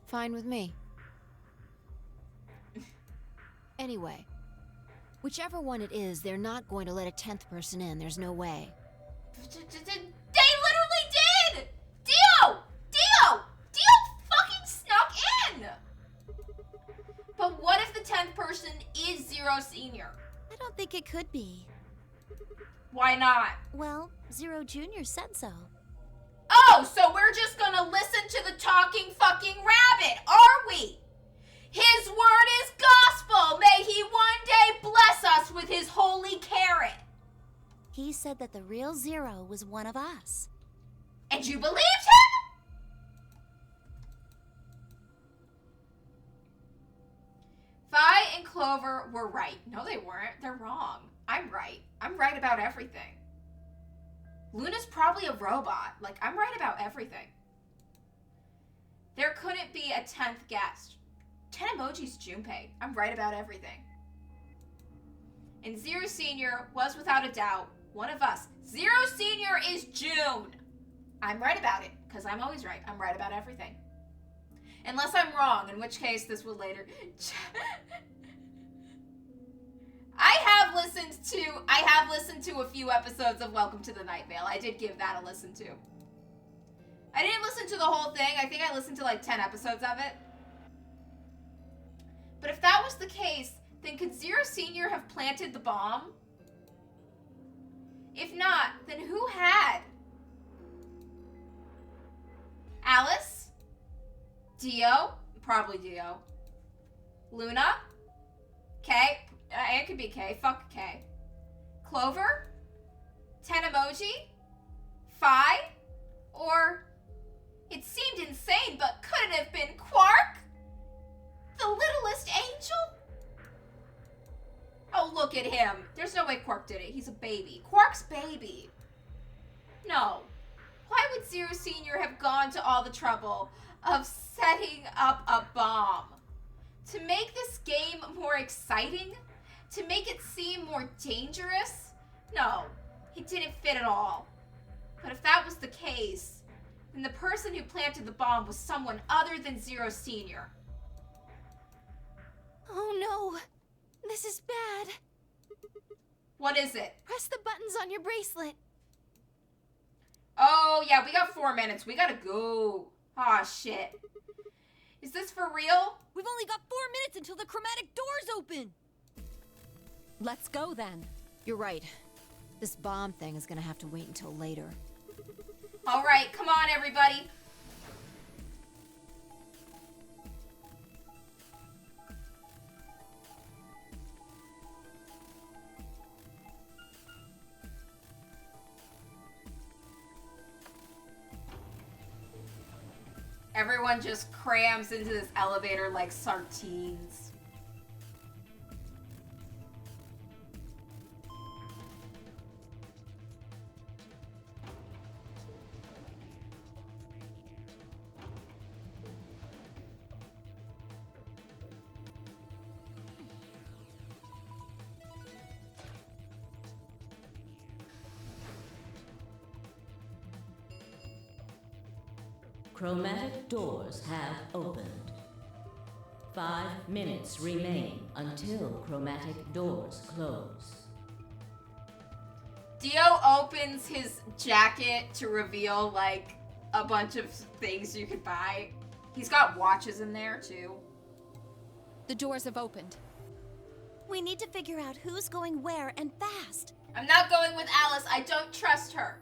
Fine with me. Anyway, whichever one it is, they're not going to let a 10th person in. There's no way. They literally did! Dio fucking snuck in! But what if the 10th person is Zero Senior? I don't think it could be. Why not? Well, Zero Junior said so. Oh, so we're just gonna listen to the talking fucking rabbit, are we? His word is gospel. May he one day bless us with his holy carrot. He said that the real Zero was one of us. And you believed him? Vi and Clover were right. No, they weren't. They're wrong. I'm right. I'm right about everything. Luna's probably a robot. Like, I'm right about everything. There couldn't be a 10th guest. 10 emojis Junpei. I'm right about everything. And Zero Senior was without a doubt one of us. Zero Senior is June. I'm right about it, because I'm always right. I'm right about everything. Unless I'm wrong, in which case this will later... I have listened to a few episodes of Welcome to the Night Vale. I did give that a listen to. I didn't listen to the whole thing. I think I listened to like 10 episodes of it. But if that was the case, then could Zero Senior have planted the bomb? If not, then who had? Alice? Dio? Probably Dio. Luna? Kay? It could be Kay. Fuck Kay. Clover? 10 emoji? Fi? Or... It seemed insane, but could it have been Quark? The littlest angel? Oh, look at him. There's no way Quark did it. He's a baby. Quark's baby. No. Why would Zero Senior have gone to all the trouble of setting up a bomb? To make this game more exciting? To make it seem more dangerous? No, it didn't fit at all. But if that was the case, then the person who planted the bomb was someone other than Zero Senior. Oh no, this is bad. What is it? Press the buttons on your bracelet. Oh, yeah, we got 4 minutes. We gotta go. Aw, shit. Is this for real? We've only got 4 minutes until the chromatic doors open. Let's go then. You're right. This bomb thing is gonna have to wait until later. All right, come on, everybody. Everyone just crams into this elevator like sardines. Chromatic doors have opened. 5 minutes remain until chromatic doors close. Dio opens his jacket to reveal, like, a bunch of things you could buy. He's got watches in there, too. The doors have opened. We need to figure out who's going where and fast. I'm not going with Alice. I don't trust her.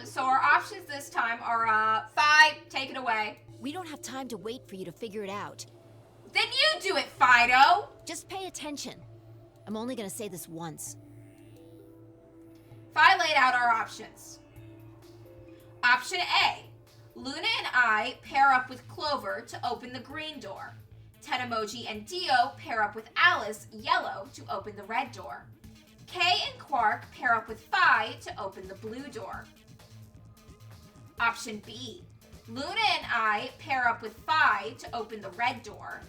So our options this time are, Fi, take it away. We don't have time to wait for you to figure it out. Then you do it, Fido. Just pay attention. I'm only gonna say this once. Fi laid out our options. Option A, Luna and I pair up with Clover to open the green door. Tenemoji and Dio pair up with Alice, yellow, to open the red door. Kay and Quark pair up with Fi to open the blue door. Option B, Luna and I pair up with Fi to open the red door.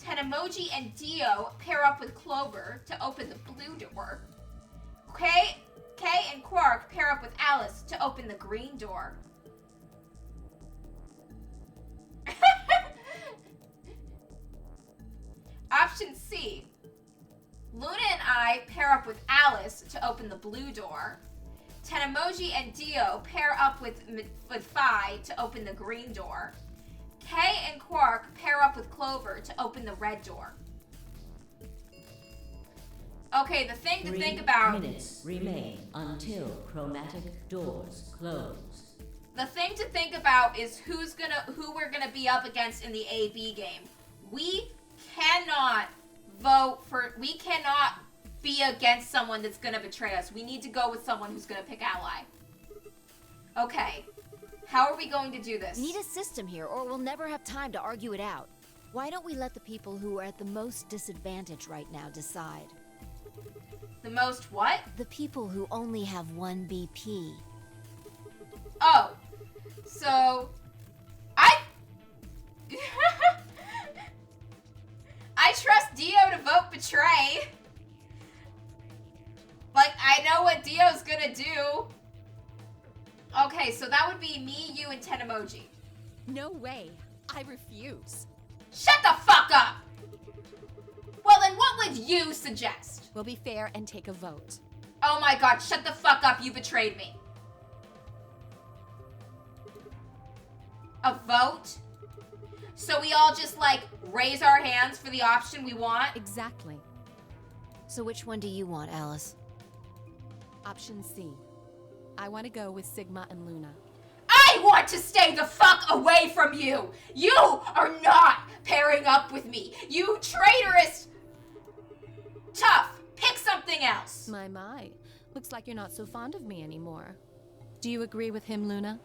Tenemoji and Dio pair up with Clover to open the blue door. Kay and Quark pair up with Alice to open the green door. Option C, Luna and I pair up with Alice to open the blue door. Tenemoji and Dio pair up with Fi to open the green door. Kay and Quark pair up with Clover to open the red door. Okay, the thing to think about... 3 minutes remain until chromatic doors close. The thing to think about is who we're gonna be up against in the AB game. We cannot we cannot be against someone that's gonna betray us. We need to go with someone who's gonna pick ally. Okay. How are we going to do this? We need a system here, or we'll never have time to argue it out. Why don't we let the people who are at the most disadvantage right now decide? The most what? The people who only have 1 BP. Oh. So... I trust Dio to vote betray. Like, I know what Dio's gonna do. Okay, so that would be me, you, and 10 emoji. No way. I refuse. Shut the fuck up! Well, then what would you suggest? We'll be fair and take a vote. Oh my god, shut the fuck up, you betrayed me. A vote? So we all just, like, raise our hands for the option we want? Exactly. So which one do you want, Alice? Option C. I want to go with Sigma and Luna. I want to stay the fuck away from you! You are not pairing up with me! You traitorous... Tough! Pick something else! My. Looks like you're not so fond of me anymore. Do you agree with him, Luna?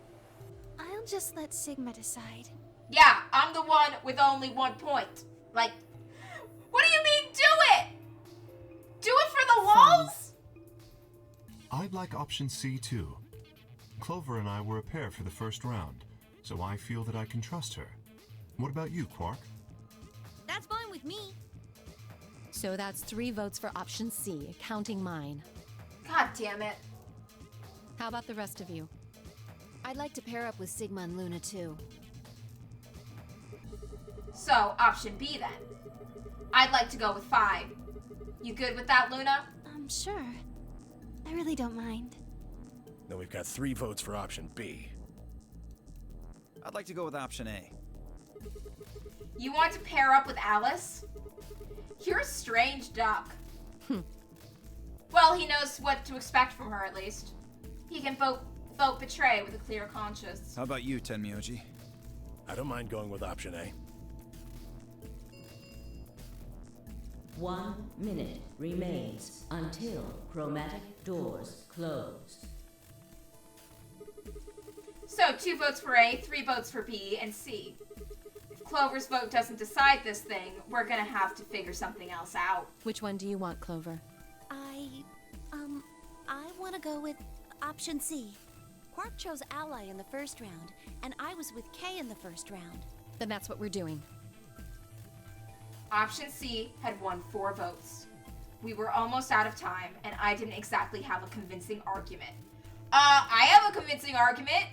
I'll just let Sigma decide. Yeah, I'm the one with only 1 point. Like, what do you mean do it? Do it for the walls? I'd like option C too. Clover and I were a pair for the first round, so I feel that I can trust her. What about you, Quark? That's fine with me. So that's 3 votes for option C, counting mine. God damn it. How about the rest of you? I'd like to pair up with Sigma and Luna too. So, option B then. I'd like to go with 5. You good with that, Luna? Sure. I really don't mind. Then we've got 3 votes for option B. I'd like to go with option A. You want to pair up with Alice? You're a strange duck. Well, he knows what to expect from her, at least. He can vote betray with a clear conscience. How about you, Tenmyoji? I don't mind going with option A. 1 minute remains until chromatic doors close. So, 2 votes for A, 3 votes for B, and C. If Clover's vote doesn't decide this thing, we're gonna have to figure something else out. Which one do you want, Clover? I want to go with option C. Quark chose Ally in the first round, and I was with Kay in the first round. Then that's what we're doing. Option C had won 4 votes. We were almost out of time, and I didn't exactly have a convincing argument. I have a convincing argument.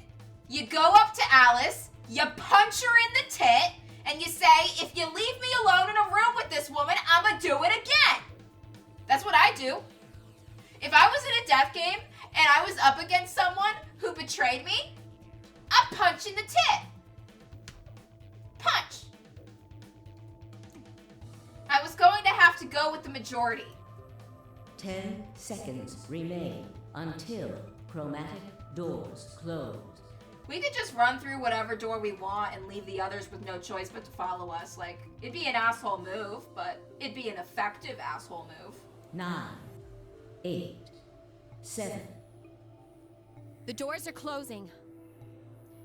You go up to Alice, you punch her in the tit, and you say, if you leave me alone in a room with this woman, I'ma do it again. That's what I do. If I was in a death game, and I was up against someone who betrayed me, I punch in the tit. Punch. I was going to have to go with the majority. 10 seconds remain until chromatic doors close. We could just run through whatever door we want and leave the others with no choice but to follow us. Like, it'd be an asshole move, but it'd be an effective asshole move. 9, 8, 7. The doors are closing.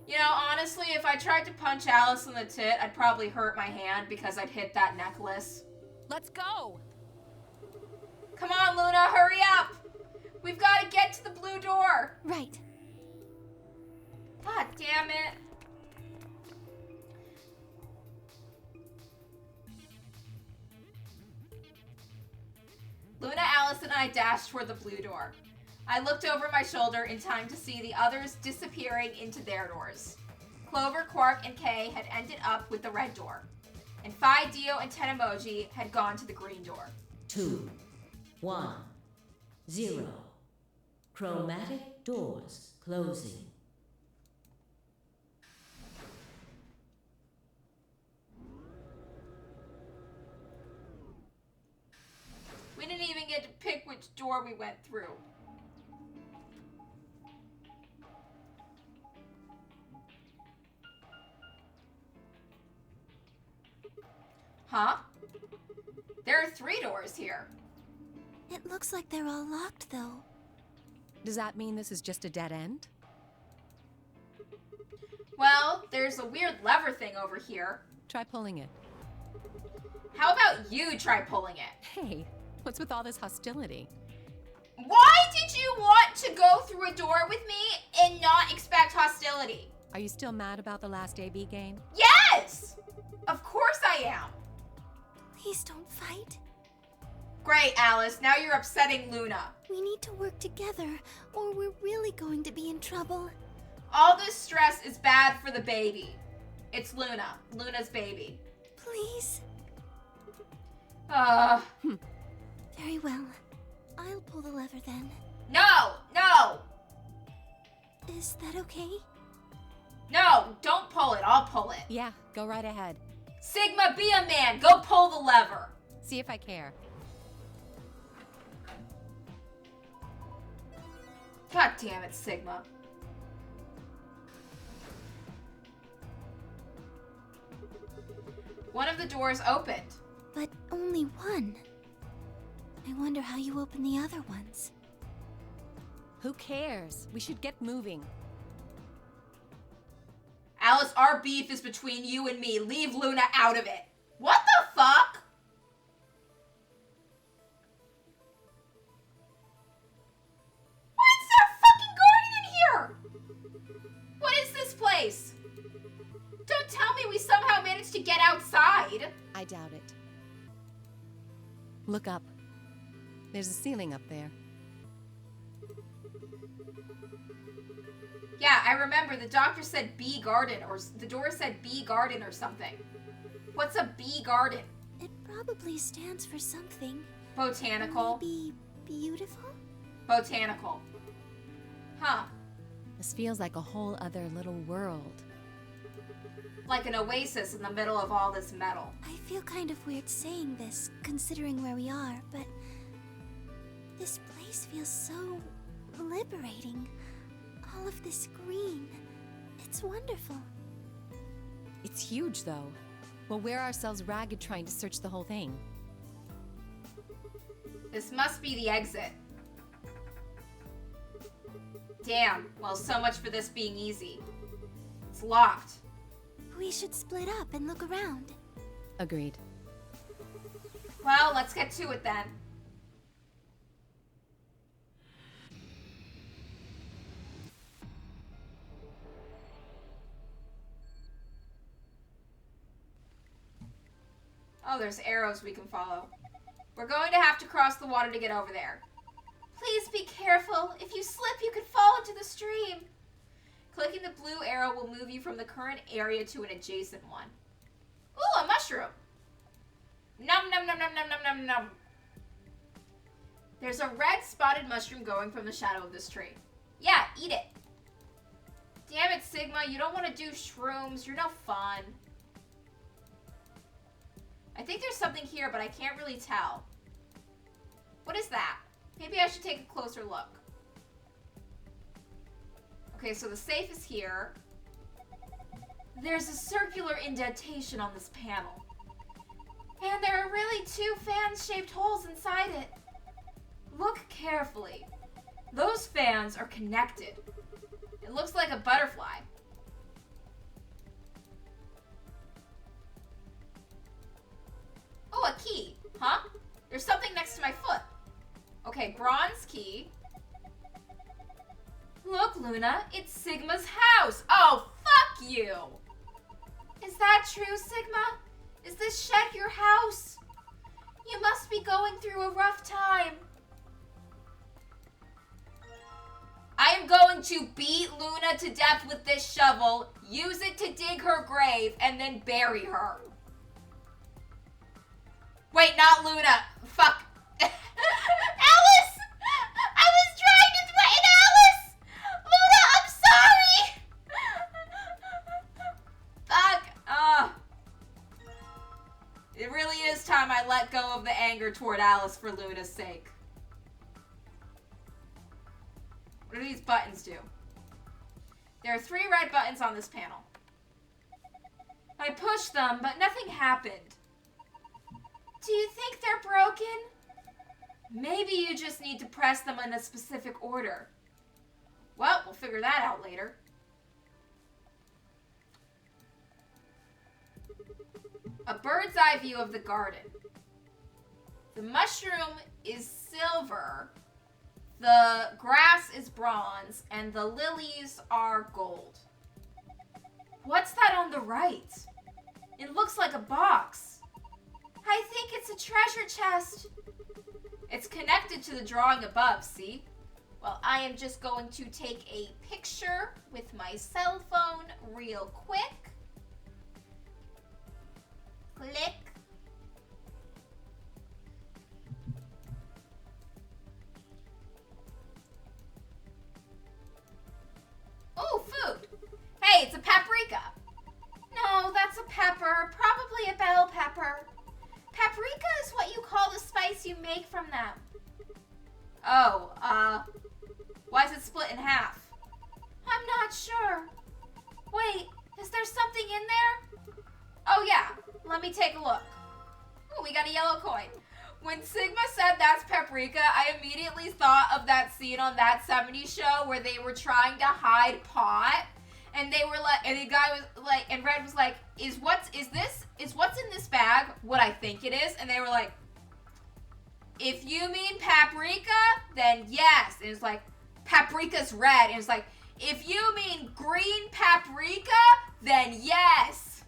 You know, honestly, if I tried to punch Alice in the tit, I'd probably hurt my hand because I'd hit that necklace. Let's go! Come on, Luna, hurry up! We've got to get to the blue door. Right. God damn it. Luna, Alice, and I dashed toward the blue door. I looked over my shoulder in time to see the others disappearing into their doors. Clover, Quark, and Kay had ended up with the red door. And Phi, Dio, and Ten Emoji had gone to the green door. 2, 1, 0. Chromatic doors closing. We didn't even get to pick which door we went through. Huh? There are 3 doors here. It looks like they're all locked, though. Does that mean this is just a dead end? Well, there's a weird lever thing over here. Try pulling it. How about you try pulling it? Hey, what's with all this hostility? Why did you want to go through a door with me and not expect hostility? Are you still mad about the last AB game? Yes! Of course I am. Please don't fight. Great, Alice. Now you're upsetting Luna. We need to work together, or we're really going to be in trouble. All this stress is bad for the baby. It's Luna. Luna's baby. Please? Very well. I'll pull the lever then. No! No! Is that okay? No, don't pull it. I'll pull it. Yeah, go right ahead. Sigma, be a man. Go pull the lever. See if I care. God damn it, Sigma. One of the doors opened. But only one. I wonder how you open the other ones. Who cares? We should get moving. Alice, our beef is between you and me. Leave Luna out of it. What the fuck? Why is there a fucking garden in here? What is this place? Don't tell me we somehow managed to get outside. I doubt it. Look up. There's a ceiling up there. Yeah, I remember the doctor said bee garden, or the door said bee garden or something. What's a bee garden? It probably stands for something. Botanical. Maybe beautiful? Botanical. Huh. This feels like a whole other little world. Like an oasis in the middle of all this metal. I feel kind of weird saying this, considering where we are, but this place feels so liberating. All of this green. It's wonderful. It's huge, though. We'll wear ourselves ragged trying to search the whole thing. This must be the exit. Damn. Well, so much for this being easy. It's locked. We should split up and look around. Agreed. Well, let's get to it then. Oh, there's arrows we can follow. We're going to have to cross the water to get over there. Please be careful. If you slip, you could fall into the stream. Clicking the blue arrow will move you from the current area to an adjacent one. Ooh, a mushroom. Num num num num num num num num. There's a red spotted mushroom going from the shadow of this tree. Yeah, eat it. Damn it, Sigma, you don't want to do shrooms. You're no fun. I think there's something here, but I can't really tell. What is that? Maybe I should take a closer look. Okay, so the safe is here. There's a circular indentation on this panel. And there are really 2 fan-shaped holes inside it. Look carefully. Those fans are connected. It looks like a butterfly. Oh, a key. Huh? There's something next to my foot. Okay, bronze key. Look, Luna, it's Sigma's house. Oh, fuck you. Is that true, Sigma? Is this shed your house? You must be going through a rough time. I am going to beat Luna to death with this shovel, use it to dig her grave, and then bury her. Wait, not Luna. Fuck. Alice! I was trying to threaten Alice! Luna, I'm sorry! Fuck. It really is time I let go of the anger toward Alice for Luna's sake. What do these buttons do? There are 3 red buttons on this panel. I pushed them, but nothing happened. Do you think they're broken? Maybe you just need to press them in a specific order. Well, we'll figure that out later. A bird's eye view of the garden. The mushroom is silver, the grass is bronze, and the lilies are gold. What's that on the right? It looks like a box. I think it's a treasure chest. It's connected to the drawing above, see? Well, I am just going to take a picture with my cell phone real quick. Click. Oh, food. Hey, it's a paprika. No, that's a pepper. Probably a bell pepper. Paprika is what you call the spice you make from them. Oh, why is it split in half? I'm not sure. Wait, is there something in there? Oh yeah, let me take a look. Oh, we got a yellow coin. When Sigma said that's paprika, I immediately thought of that scene on That 70s Show where they were trying to hide pot. And they were like, and the guy was like, and Red was like, is what's in this bag what I think it is? And they were like, if you mean paprika, then yes. And it's like, paprika's red. And it's like, if you mean green paprika, then yes.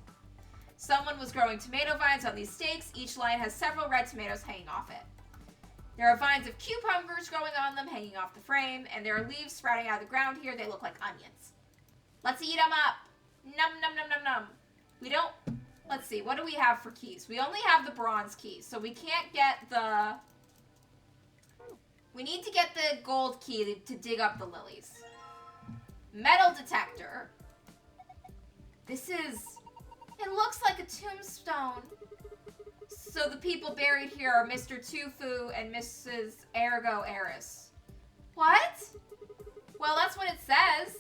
Someone was growing tomato vines on these stakes. Each line has several red tomatoes hanging off it. There are vines of cucumbers growing on them, hanging off the frame. And there are leaves sprouting out of the ground here. They look like onions. Let's eat them up. Num, num, num, num, num. We don't... Let's see. What do we have for keys? We only have the bronze keys. So we can't get the... We need to get the gold key to dig up the lilies. Metal detector. This is... It looks like a tombstone. So the people buried here are Mr. Tufu and Mrs. Ergo Eris. What? Well, that's what it says.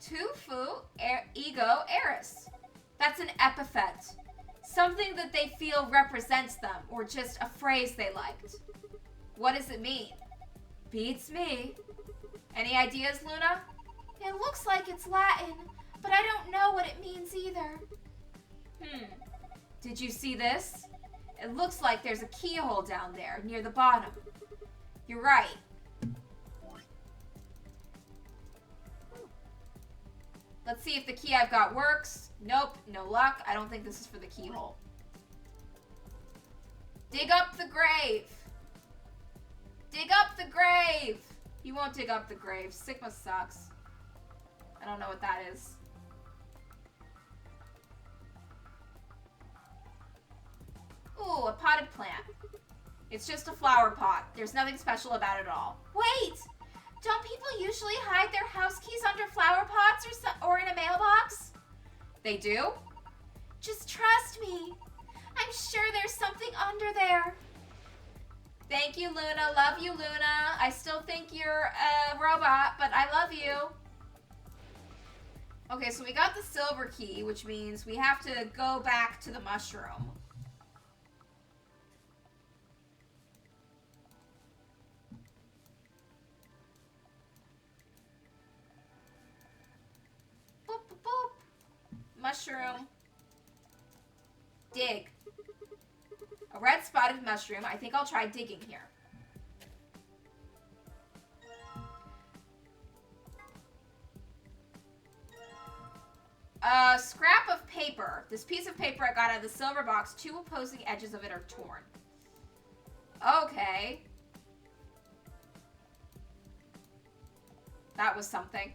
Tufu Ego Eris. That's an epithet. Something that they feel represents them, or just a phrase they liked. What does it mean? Beats me. Any ideas, Luna? It looks like it's Latin, but I don't know what it means either. Did you see this? It looks like there's a keyhole down there, near the bottom. You're right. Let's see if the key I've got works. Nope, no luck. I don't think this is for the keyhole. Dig up the grave. Dig up the grave. You won't dig up the grave. Sigma sucks. I don't know what that is. Ooh, a potted plant. It's just a flower pot. There's nothing special about it at all. Wait! Don't people usually hide their house keys under flower pots or in a mailbox? They do? Just trust me. I'm sure there's something under there. Thank you, Luna. Love you, Luna. I still think you're a robot, but I love you. Okay, so we got the silver key, which means we have to go back to the mushroom. Boop, boop, boop. Mushroom. Dig. A red spotted mushroom. I think I'll try digging here. A scrap of paper. This piece of paper I got out of the silver box. Two opposing edges of it are torn. Okay. That was something.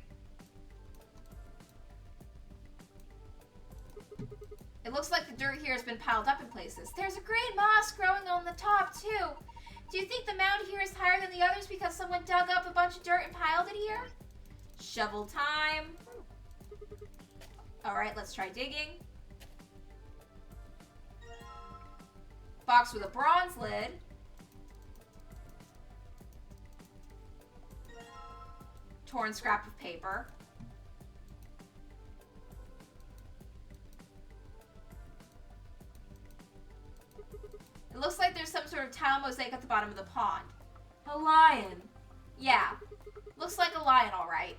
It looks like the dirt here has been piled up in places. There's a green moss growing on the top, too. Do you think the mound here is higher than the others because someone dug up a bunch of dirt and piled it here? Shovel time. Alright, let's try digging. Box with a bronze lid. Torn scrap of paper. It looks like there's some sort of tile mosaic at the bottom of the pond. A lion. Yeah. Looks like a lion, alright.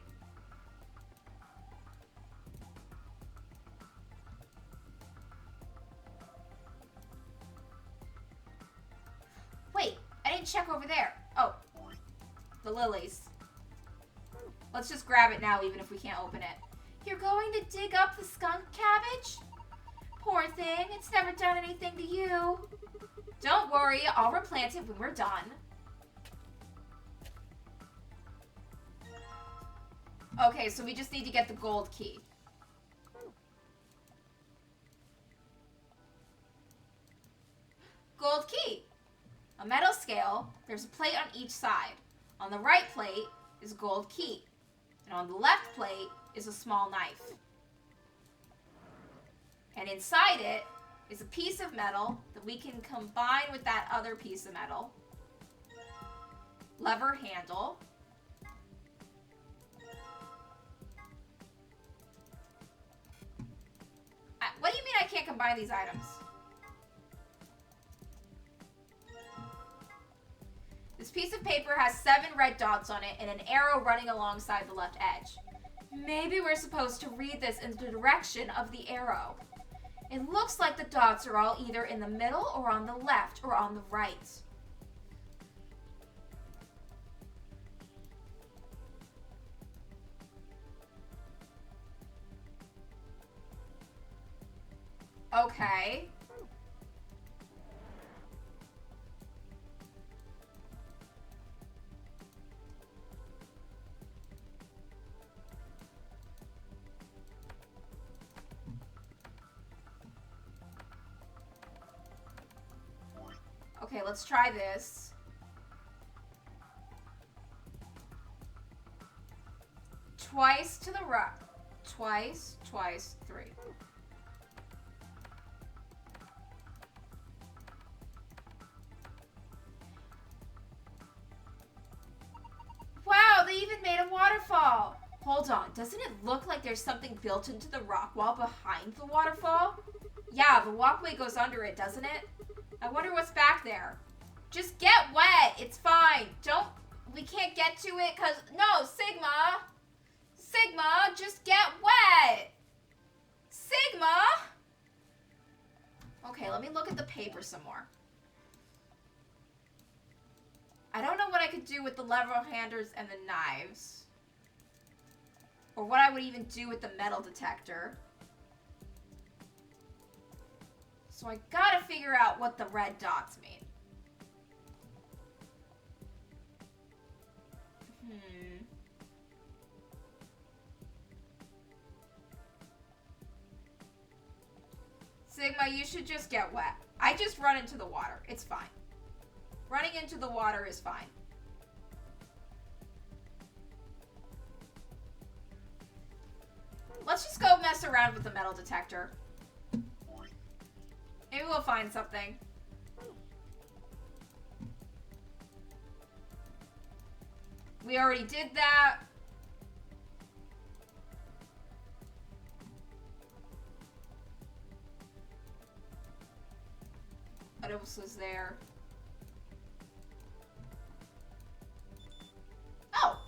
check over there. Oh. The lilies. Let's just grab it now, even if we can't open it. You're going to dig up the skunk cabbage? Poor thing, it's never done anything to you. Don't worry, I'll replant it when we're done. Okay, so we just need to get the gold key. Gold key. A metal scale. There's a plate on each side. On the right plate is a gold key. And on the left plate is a small knife. And inside it is a piece of metal that we can combine with that other piece of metal. Lever handle. What do you mean I can't combine these items? This piece of paper has 7 red dots on it and an arrow running alongside the left edge. Maybe we're supposed to read this in the direction of the arrow. It looks like the dots are all either in the middle or on the left or on the right. Okay. Okay, let's try this. Twice to the right. Twice, 3. Wow, they even made a waterfall. Hold on, doesn't it look like there's something built into the rock wall behind the waterfall? Yeah, the walkway goes under it, doesn't it? I wonder what's back there. Just get wet. It's fine. We can't get to it because, no, Sigma. Sigma, just get wet. Sigma. Okay, let me look at the paper some more. I don't know what I could do with the lever handers and the knives. Or what I would even do with the metal detector. So I gotta figure out what the red dots mean. Sigma, you should just get wet. I just run into the water. It's fine. Running into the water is fine. Let's just go mess around with the metal detector. Maybe we'll find something. We already did that. What else was there? Oh!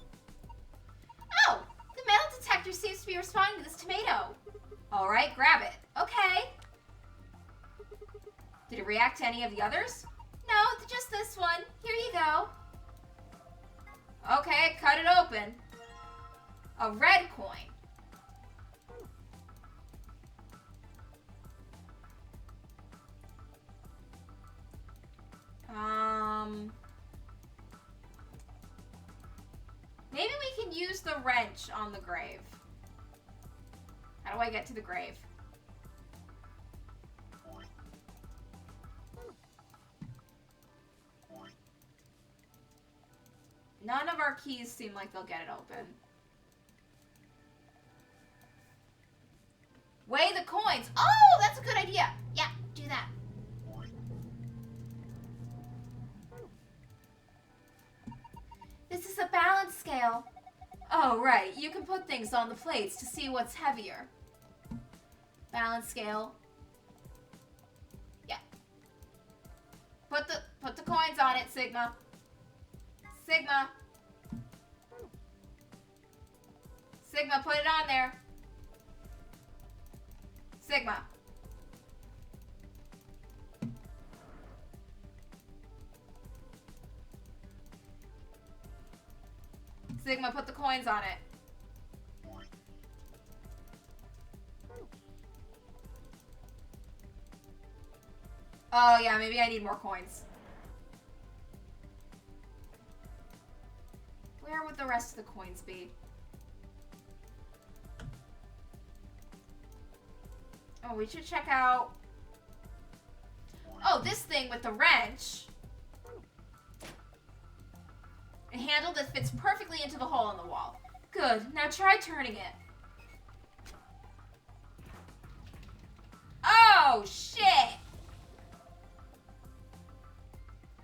Oh! The metal detector seems to be responding to this tomato. Alright, grab it. Okay. Did it react to any of the others? No, just this one. Here you go. Okay, cut it open. A red coin. Maybe we can use the wrench on the grave. How do I get to the grave? None of our keys seem like they'll get it open. Weigh the coins. Oh, that's a good idea. Yeah, do that. This is a balance scale. Oh, right. You can put things on the plates to see what's heavier. Balance scale. Yeah. Put the coins on it, Sigma. Sigma. Sigma, put it on there. Sigma. Sigma, put the coins on it. Oh, yeah, maybe I need more coins. Where would the rest of the coins be? Oh, we should check out... Oh, this thing with the wrench. A handle that fits perfectly into the hole in the wall. Good. Now try turning it. Oh, shit!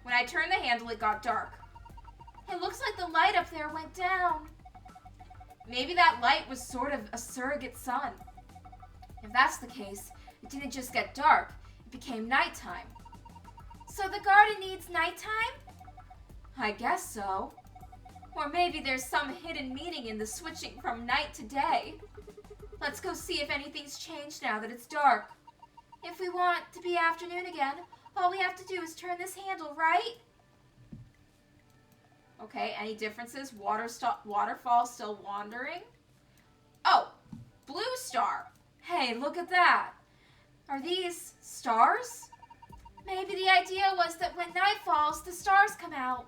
When I turned the handle, it got dark. It looks like the light up there went down. Maybe that light was sort of a surrogate sun. If that's the case, it didn't just get dark, it became nighttime. So the garden needs nighttime? I guess so. Or maybe there's some hidden meaning in the switching from night to day. Let's go see if anything's changed now that it's dark. If we want to be afternoon again, all we have to do is turn this handle, right? Okay, any differences? Waterfall still wandering? Oh, blue star. Hey, look at that. Are these stars? Maybe the idea was that when night falls, the stars come out.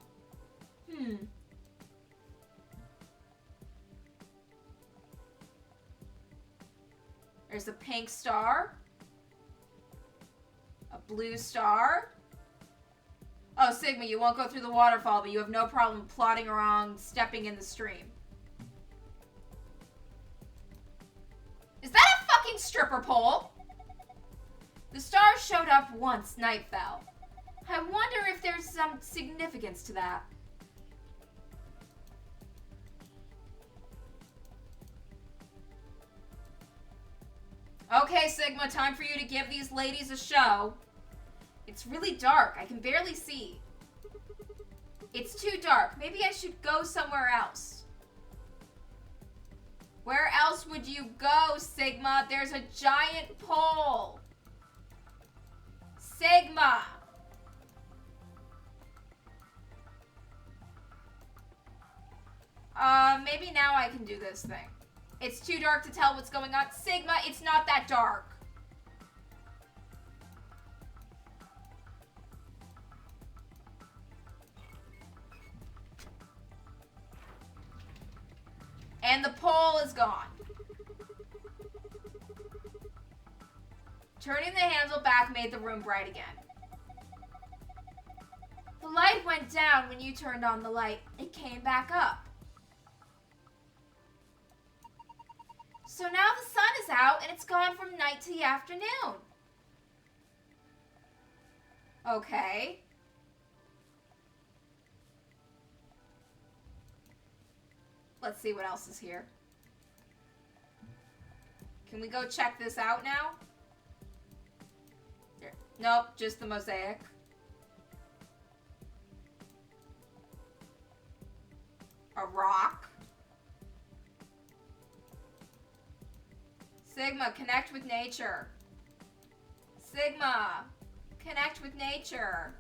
There's a pink star. A blue star. Oh, Sigma, you won't go through the waterfall, but you have no problem plodding around, stepping in the stream. Is that a fucking stripper pole? The stars showed up once night fell. I wonder if there's some significance to that. Okay, Sigma, time for you to give these ladies a show. It's really dark. I can barely see. It's too dark. Maybe I should go somewhere else. Where else would you go, Sigma? There's a giant pole. Sigma! Maybe now I can do this thing. It's too dark to tell what's going on. Sigma, it's not that dark. And the pole is gone. Turning the handle back made the room bright again. The light went down when you turned on the light. It came back up. So now the sun is out and it's gone from night to the afternoon. Okay. Let's see what else is here. Can we go check this out now? Here. Nope, just the mosaic. A rock. Sigma, connect with nature. Sigma, connect with nature.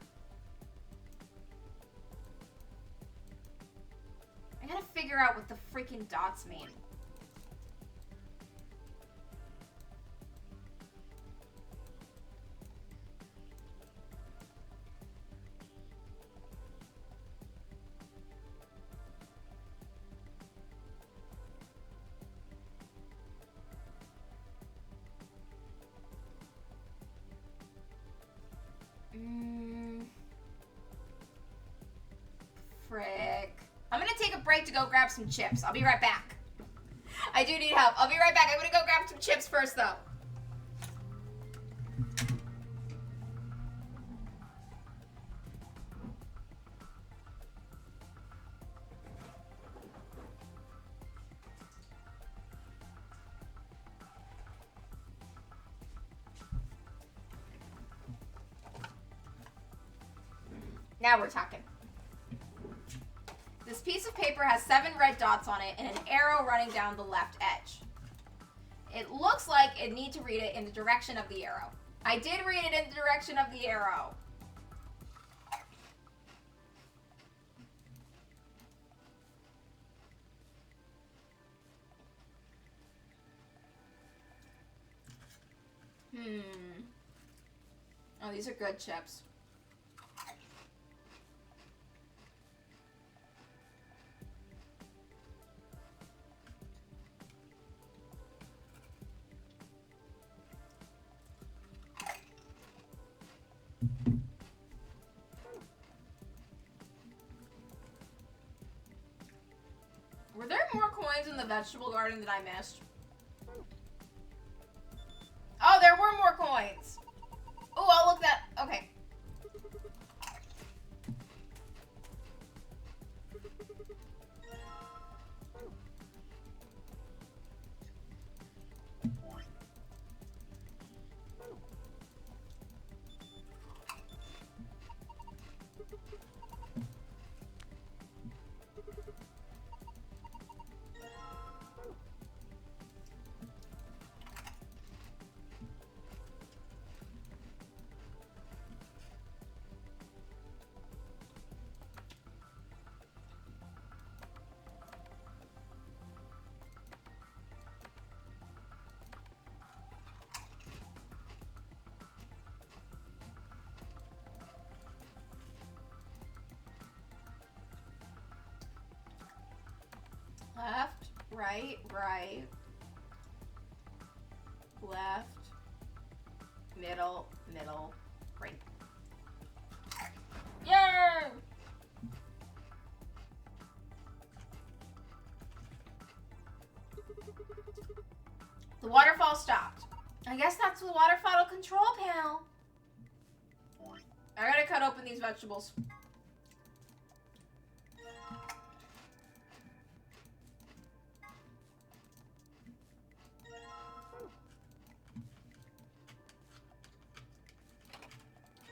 I gotta figure out what the freaking dots mean. Frick. I'm gonna take a break to go grab some chips. I'll be right back. I do need help. I'll be right back. I'm gonna go grab some chips first, though. Now we're talking. This piece of paper has 7 red dots on it and an arrow running down the left edge. It looks like I need to read it in the direction of the arrow. I did read it in the direction of the arrow. Oh, these are good chips. Were there more coins in the vegetable garden that I missed? Oh, there were more coins. Oh, I'll look that. Okay. Left, right, right. Left, middle, middle, right. Yay! The waterfall stopped. I guess that's the waterfall control panel. I gotta cut open these vegetables.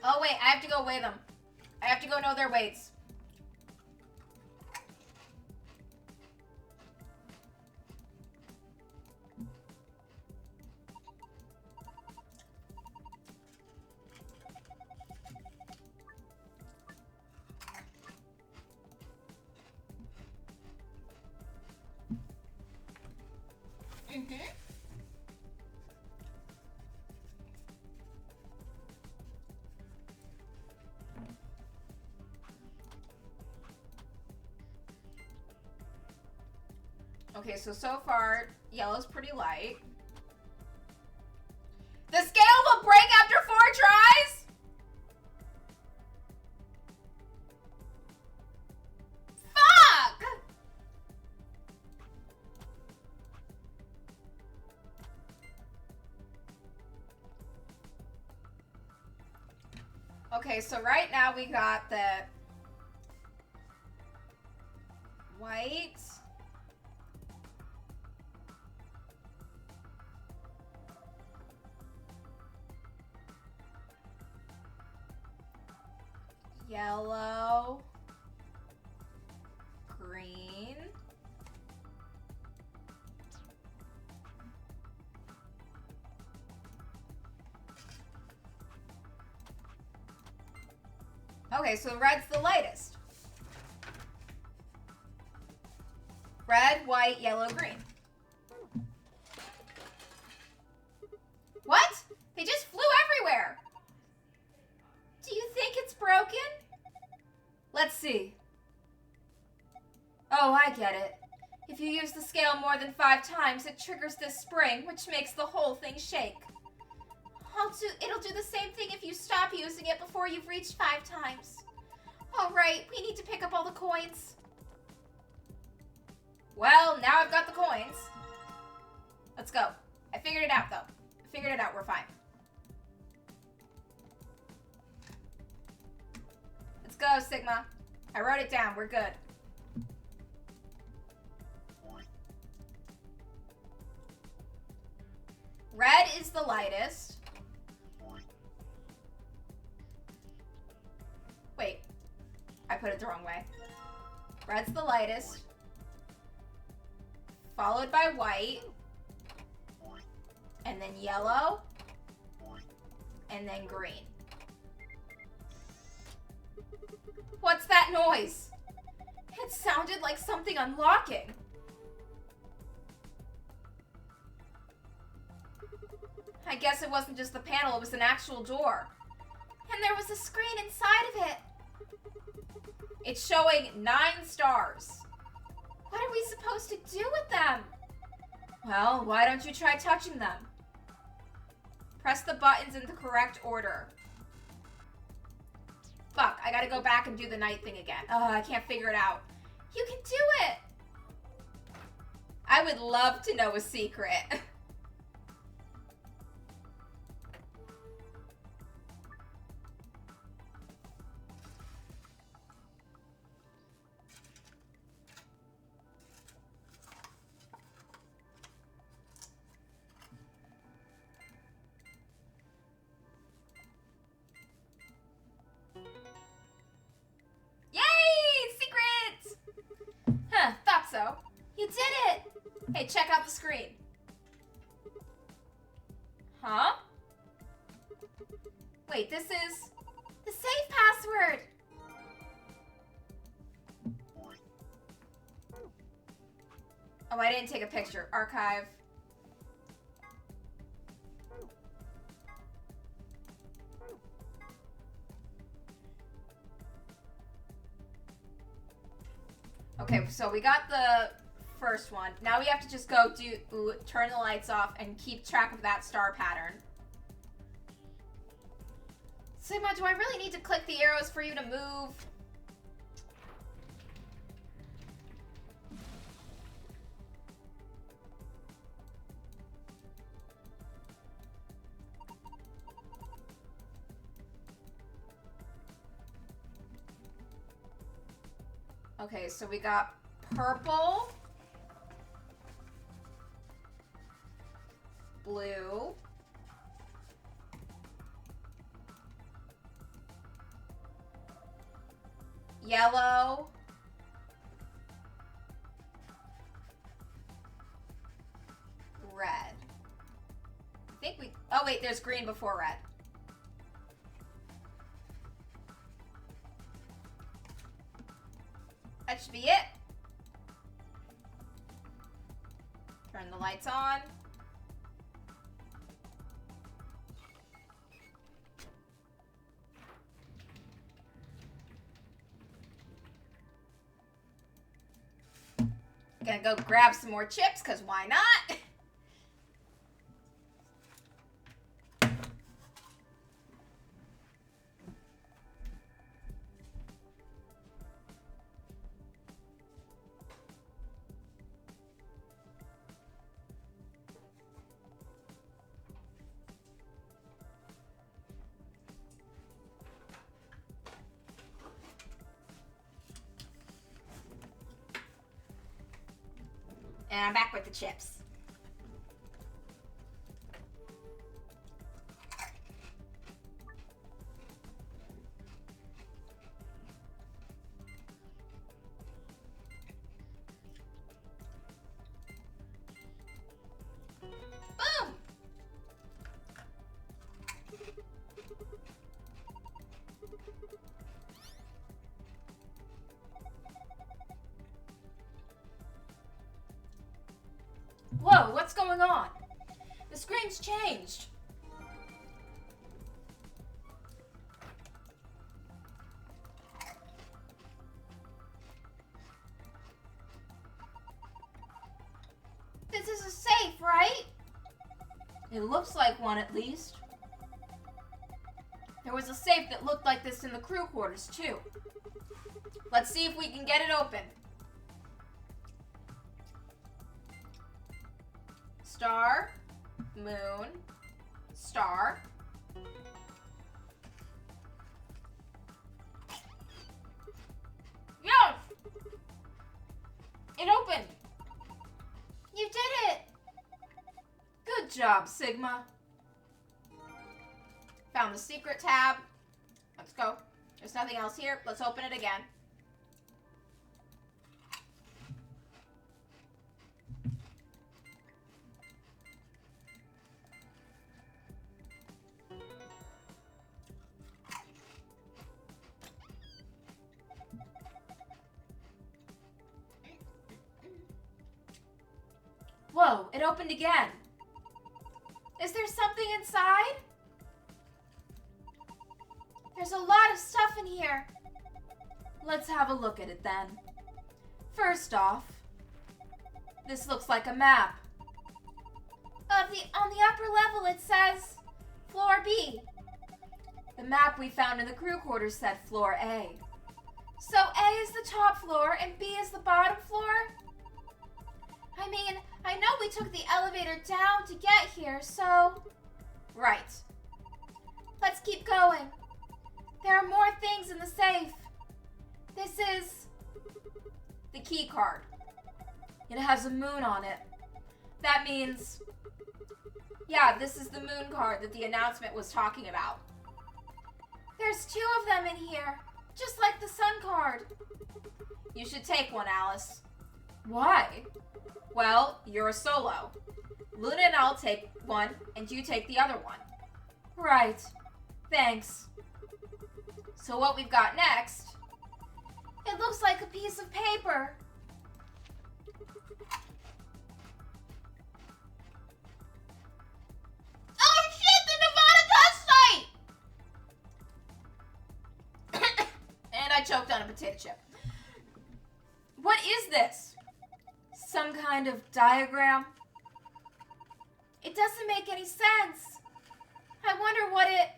Oh wait, I have to go weigh them. I have to go know their weights. Okay, so far, yellow's pretty light. The scale will break after 4 tries? Fuck! Okay, so right now we got the white. Yellow, green, okay, so red's the lightest. Red, white, yellow, green. What? They just flew everywhere. Do you think it's broken? Let's see. Oh, I get it. If you use the scale more than 5 times, it triggers this spring, which makes the whole thing shake. It'll do the same thing if you stop using it before you've reached 5 times. All right, we need to pick up all the coins. Well, now I've got the coins. Let's go. I figured it out, though. I figured it out. We're fine. Let's go, Sigma. I wrote it down. We're good. Red is the lightest. Wait. I put it the wrong way. Red's the lightest. Followed by white. And then yellow. And then green. What's that noise? It sounded like something unlocking. I guess it wasn't just the panel, it was an actual door. And there was a screen inside of it. It's showing 9 stars. What are we supposed to do with them? Well, why don't you try touching them? Press the buttons in the correct order. Fuck, I gotta go back and do the night thing again. I can't figure it out. You can do it! I would love to know a secret. Thought so. You did it! Hey, check out the screen. Huh? Wait, this is the safe password! Oh, I didn't take a picture. Archive. Okay, so we got the first one. Now we have to just go turn the lights off and keep track of that star pattern. Sigma, do I really need to click the arrows for you to move? Okay, so we got purple, blue, yellow, red. I think we... Oh, wait, there's green before red. That should be it. Turn the lights on. Gonna go grab some more chips, because why not? And I'm back with the chips. Boom! Whoa, what's going on? The screen's changed. This is a safe, right? It looks like one at least. There was a safe that looked like this in the crew quarters too. Let's see if we can get it open. Star, moon, star. Yes! It opened! You did it! Good job, Sigma. Found the secret tab. Let's go. There's nothing else here. Let's open it again. Whoa, it opened again. Is there something inside? There's a lot of stuff in here. Let's have a look at it then. First off, this looks like a map. On the upper level it says Floor B. The map we found in the crew quarters said Floor A. So A is the top floor and B is the bottom floor? I mean, I know we took the elevator down to get here, so... Right. Let's keep going. There are more things in the safe. This is... the key card. It has a moon on it. That means... yeah, this is the moon card that the announcement was talking about. There's 2 of them in here, just like the sun card. You should take one, Alice. Why? Well, you're a solo. Luna and I'll take one, and you take the other one. Right. Thanks. So what we've got next... it looks like a piece of paper. Oh shit, the Nevada dust site! And I choked on a potato chip. What is this? Some kind of diagram? It doesn't make any sense. I wonder what it...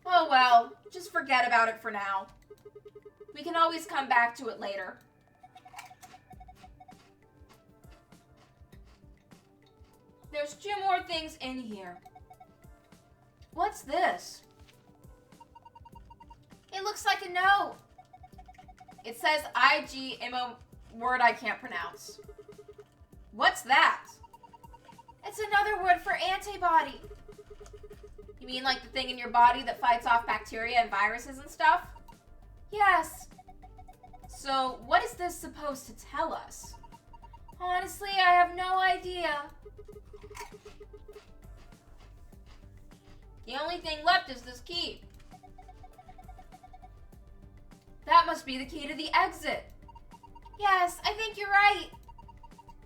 oh well, just forget about it for now. We can always come back to it later. There's 2 more things in here. What's this? It looks like a note. It says IGMO, word I can't pronounce. What's that? It's another word for antibody. You mean like the thing in your body that fights off bacteria and viruses and stuff? Yes. So, what is this supposed to tell us? Honestly, I have no idea. The only thing left is this key. That must be the key to the exit. Yes, I think you're right.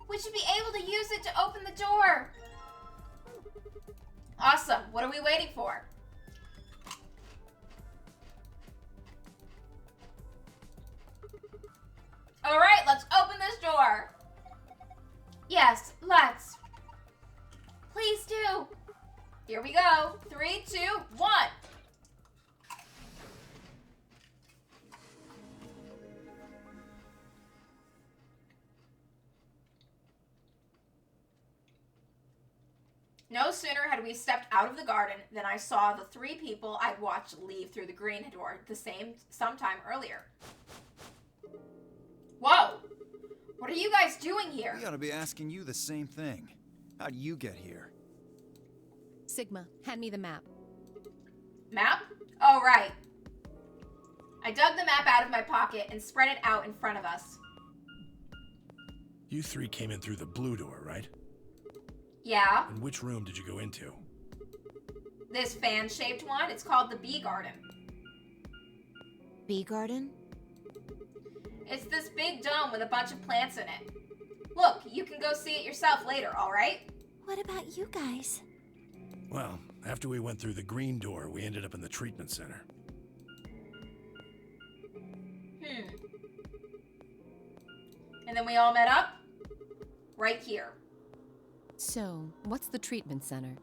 We should be able to use it to open the door. Awesome. What are we waiting for? All right, let's open this door. Yes, let's. Please do. Here we go. 3, 2, 1. No sooner had we stepped out of the garden than I saw the 3 people I'd watched leave through the green door sometime earlier. Whoa! What are you guys doing here? We ought to be asking you the same thing. How'd you get here? Sigma, hand me the map. Map? Oh, right. I dug the map out of my pocket and spread it out in front of us. You 3 came in through the blue door, right? Yeah. And which room did you go into? This fan-shaped one, it's called the Bee Garden. Bee garden? It's this big dome with a bunch of plants in it. Look, you can go see it yourself later, alright? What about you guys? Well, after we went through the green door, we ended up in the treatment center. And then we all met up? Right here. So, what's the treatment center?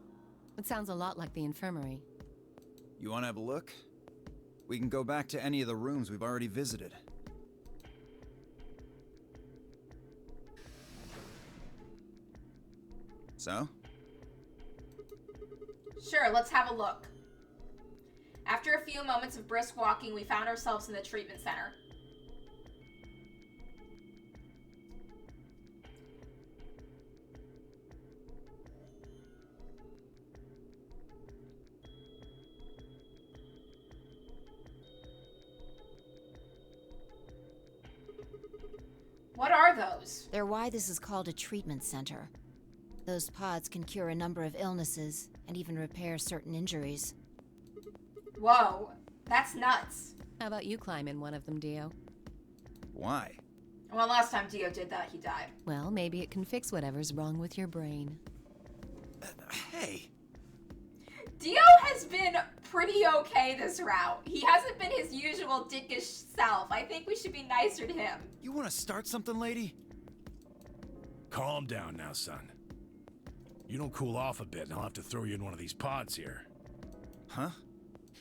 It sounds a lot like the infirmary. You want to have a look? We can go back to any of the rooms we've already visited. So? Sure, let's have a look. After a few moments of brisk walking, we found ourselves in the treatment center. What are those? They're why this is called a treatment center. Those pods can cure a number of illnesses and even repair certain injuries. Whoa, that's nuts. How about you climb in one of them, Dio? Why? Well, last time Dio did that, he died. Well, maybe it can fix whatever's wrong with your brain. has been pretty okay this route. He hasn't been his usual dickish self. I think we should be nicer to him. You want to start something, lady? Calm down now, son. You don't cool off a bit and I'll have to throw you in one of these pods here. Huh?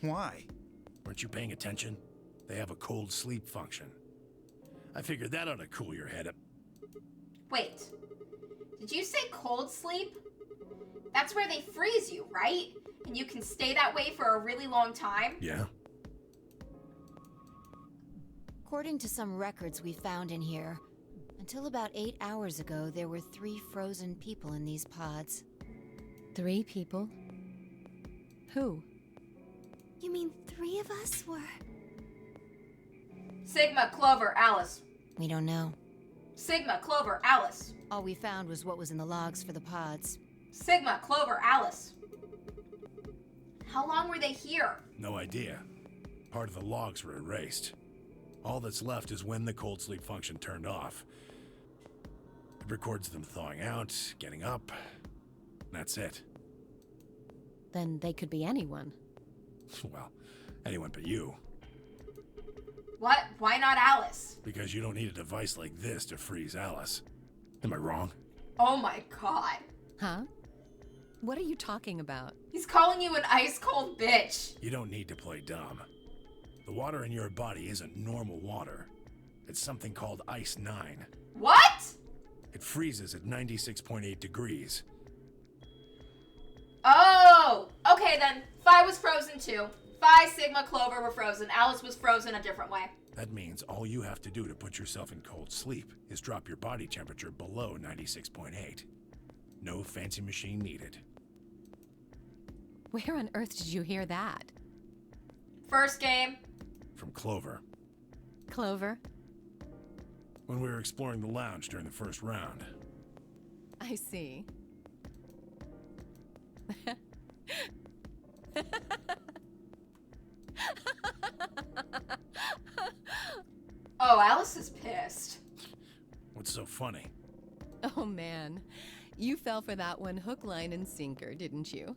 Why? Weren't you paying attention? They have a cold sleep function. I figured that ought to cool your head up. Wait, did you say cold sleep? That's where they freeze you, right? And you can stay that way for a really long time? Yeah? According to some records we found in here, until about 8 hours ago, there were 3 frozen people in these pods. 3 people? Who? You mean 3 of us were... Sigma, Clover, Alice. We don't know. Sigma, Clover, Alice. All we found was what was in the logs for the pods. Sigma, Clover, Alice. How long were they here? No idea. Part of the logs were erased. All that's left is when the cold sleep function turned off. It records them thawing out, getting up. That's it. Then they could be anyone. Well, anyone but you. What? Why not Alice? Because you don't need a device like this to freeze Alice. Am I wrong? Oh my god. Huh? What are you talking about? He's calling you an ice-cold bitch. You don't need to play dumb. The water in your body isn't normal water. It's something called Ice 9. What? It freezes at 96.8 degrees. Oh! Okay then. Phi was frozen too. Phi, Sigma, Clover were frozen. Alice was frozen a different way. That means all you have to do to put yourself in cold sleep is drop your body temperature below 96.8. No fancy machine needed. Where on earth did you hear that? First game. From Clover. Clover? When we were exploring the lounge during the first round. I see. Oh, Alice is pissed. What's so funny? Oh man, you fell for that one hook, line, and sinker, didn't you?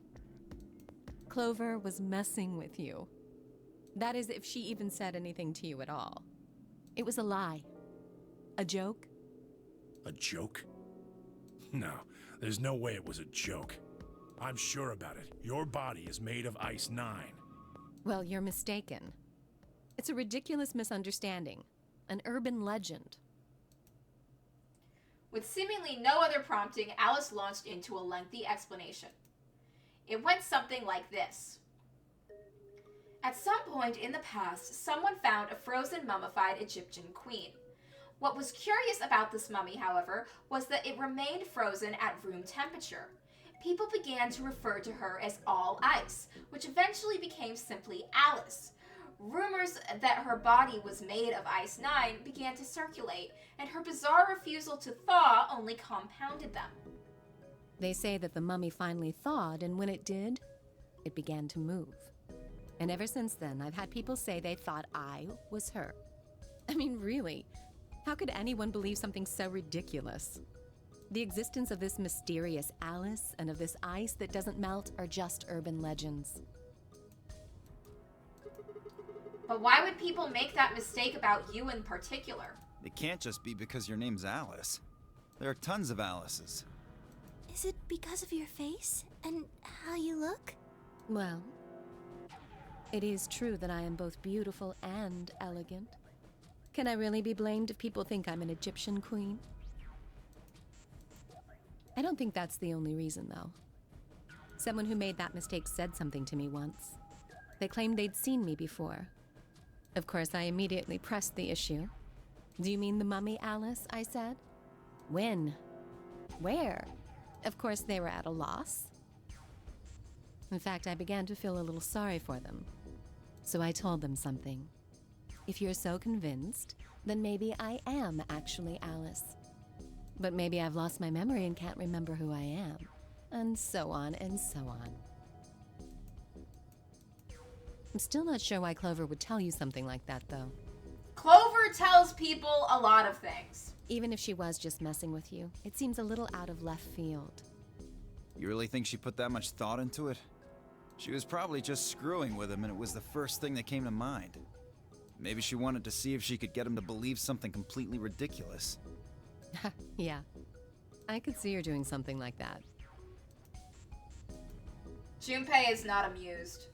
Clover was messing with you. That is, if she even said anything to you at all. It was a lie. A joke. A joke? No, there's no way it was a joke. I'm sure about it. Your body is made of Ice 9. Well, you're mistaken. It's a ridiculous misunderstanding. An urban legend. With seemingly no other prompting, Alice launched into a lengthy explanation. It went something like this. At some point in the past, someone found a frozen mummified Egyptian queen. What was curious about this mummy, however, was that it remained frozen at room temperature. People began to refer to her as All Ice, which eventually became simply Alice. Rumors that her body was made of Ice 9 began to circulate, and her bizarre refusal to thaw only compounded them. They say that the mummy finally thawed, and when it did, it began to move. And ever since then, I've had people say they thought I was her. I mean, really, how could anyone believe something so ridiculous? The existence of this mysterious Alice and of this ice that doesn't melt are just urban legends. But why would people make that mistake about you in particular? It can't just be because your name's Alice. There are tons of Alices. Is it because of your face and how you look? Well, it is true that I am both beautiful and elegant. Can I really be blamed if people think I'm an Egyptian queen? I don't think that's the only reason, though. Someone who made that mistake said something to me once. They claimed they'd seen me before. Of course, I immediately pressed the issue. Do you mean the mummy, Alice? I said. When? Where? Of course, they were at a loss. In fact, I began to feel a little sorry for them. So I told them something. If you're so convinced, then maybe I am actually Alice. But maybe I've lost my memory and can't remember who I am. And so on and so on. I'm still not sure why Clover would tell you something like that, though. Clover tells people a lot of things. Even if she was just messing with you, it seems a little out of left field. You really think she put that much thought into it? She was probably just screwing with him, and it was the first thing that came to mind. Maybe she wanted to see if she could get him to believe something completely ridiculous. Yeah. I could see her doing something like that. Junpei is not amused.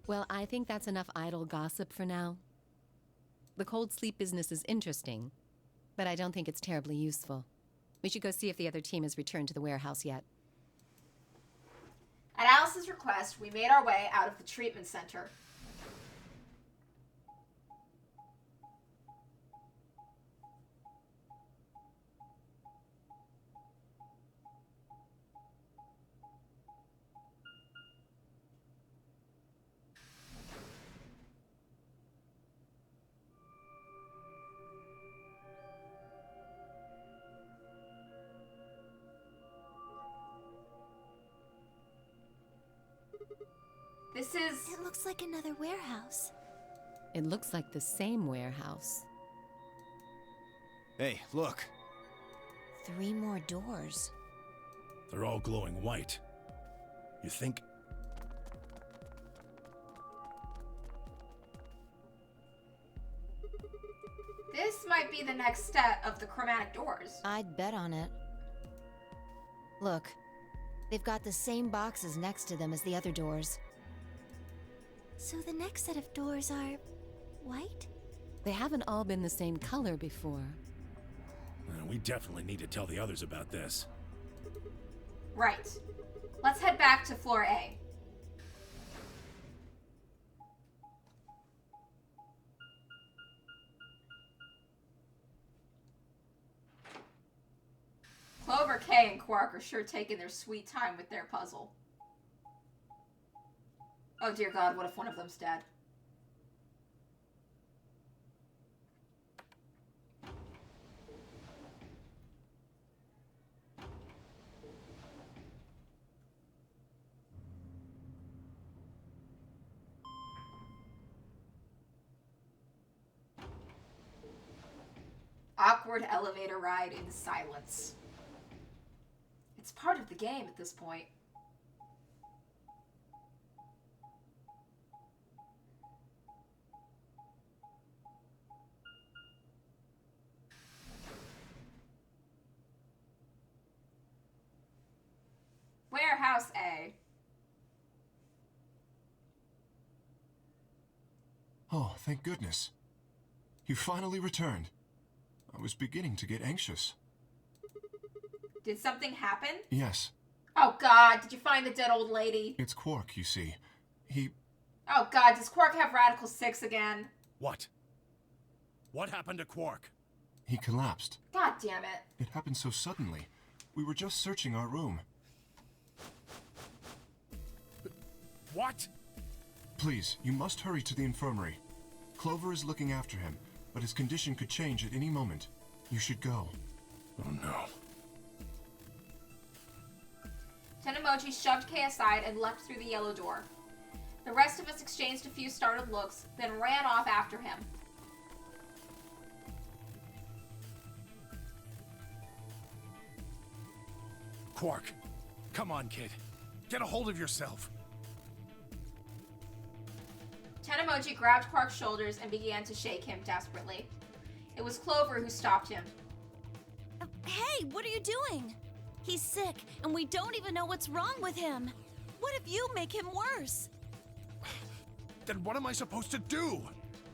Well, I think that's enough idle gossip for now. The cold sleep business is interesting, but I don't think it's terribly useful. We should go see if the other team has returned to the warehouse yet. At Alice's request, we made our way out of the treatment center. This is... It looks like another warehouse. It looks like the same warehouse. Hey, look. 3 more doors. They're all glowing white. You think? This might be the next step of the chromatic doors. I'd bet on it. Look, they've got the same boxes next to them as the other doors. So the next set of doors are white? They haven't all been the same color before. We definitely need to tell the others about this. Right. Let's head back to floor A. Clover, Kay, and Quark are sure taking their sweet time with their puzzle. Oh dear God, what if one of them's dead? Awkward elevator ride in silence. It's part of the game at this point. Warehouse A. Oh, thank goodness. You finally returned. I was beginning to get anxious. Did something happen? Yes, Oh God, did you find the dead old lady? it's Quark, you see. He... Oh God, does Quark have Radical 6 again? What? What happened to Quark? he collapsed. God damn it. It happened so suddenly. We were just searching our room. What? Please, you must hurry to the infirmary. Clover is looking after him, but his condition could change at any moment. You should go. Oh no. Tenemoji shoved Kay aside and leapt through the yellow door. The rest of us exchanged a few startled looks, then ran off after him. Quark, come on, kid. Get a hold of yourself. Tenemoji grabbed Quark's shoulders and began to shake him desperately. It was Clover who stopped him. Hey, what are you doing? He's sick, and we don't even know what's wrong with him. What if you make him worse? Then what am I supposed to do?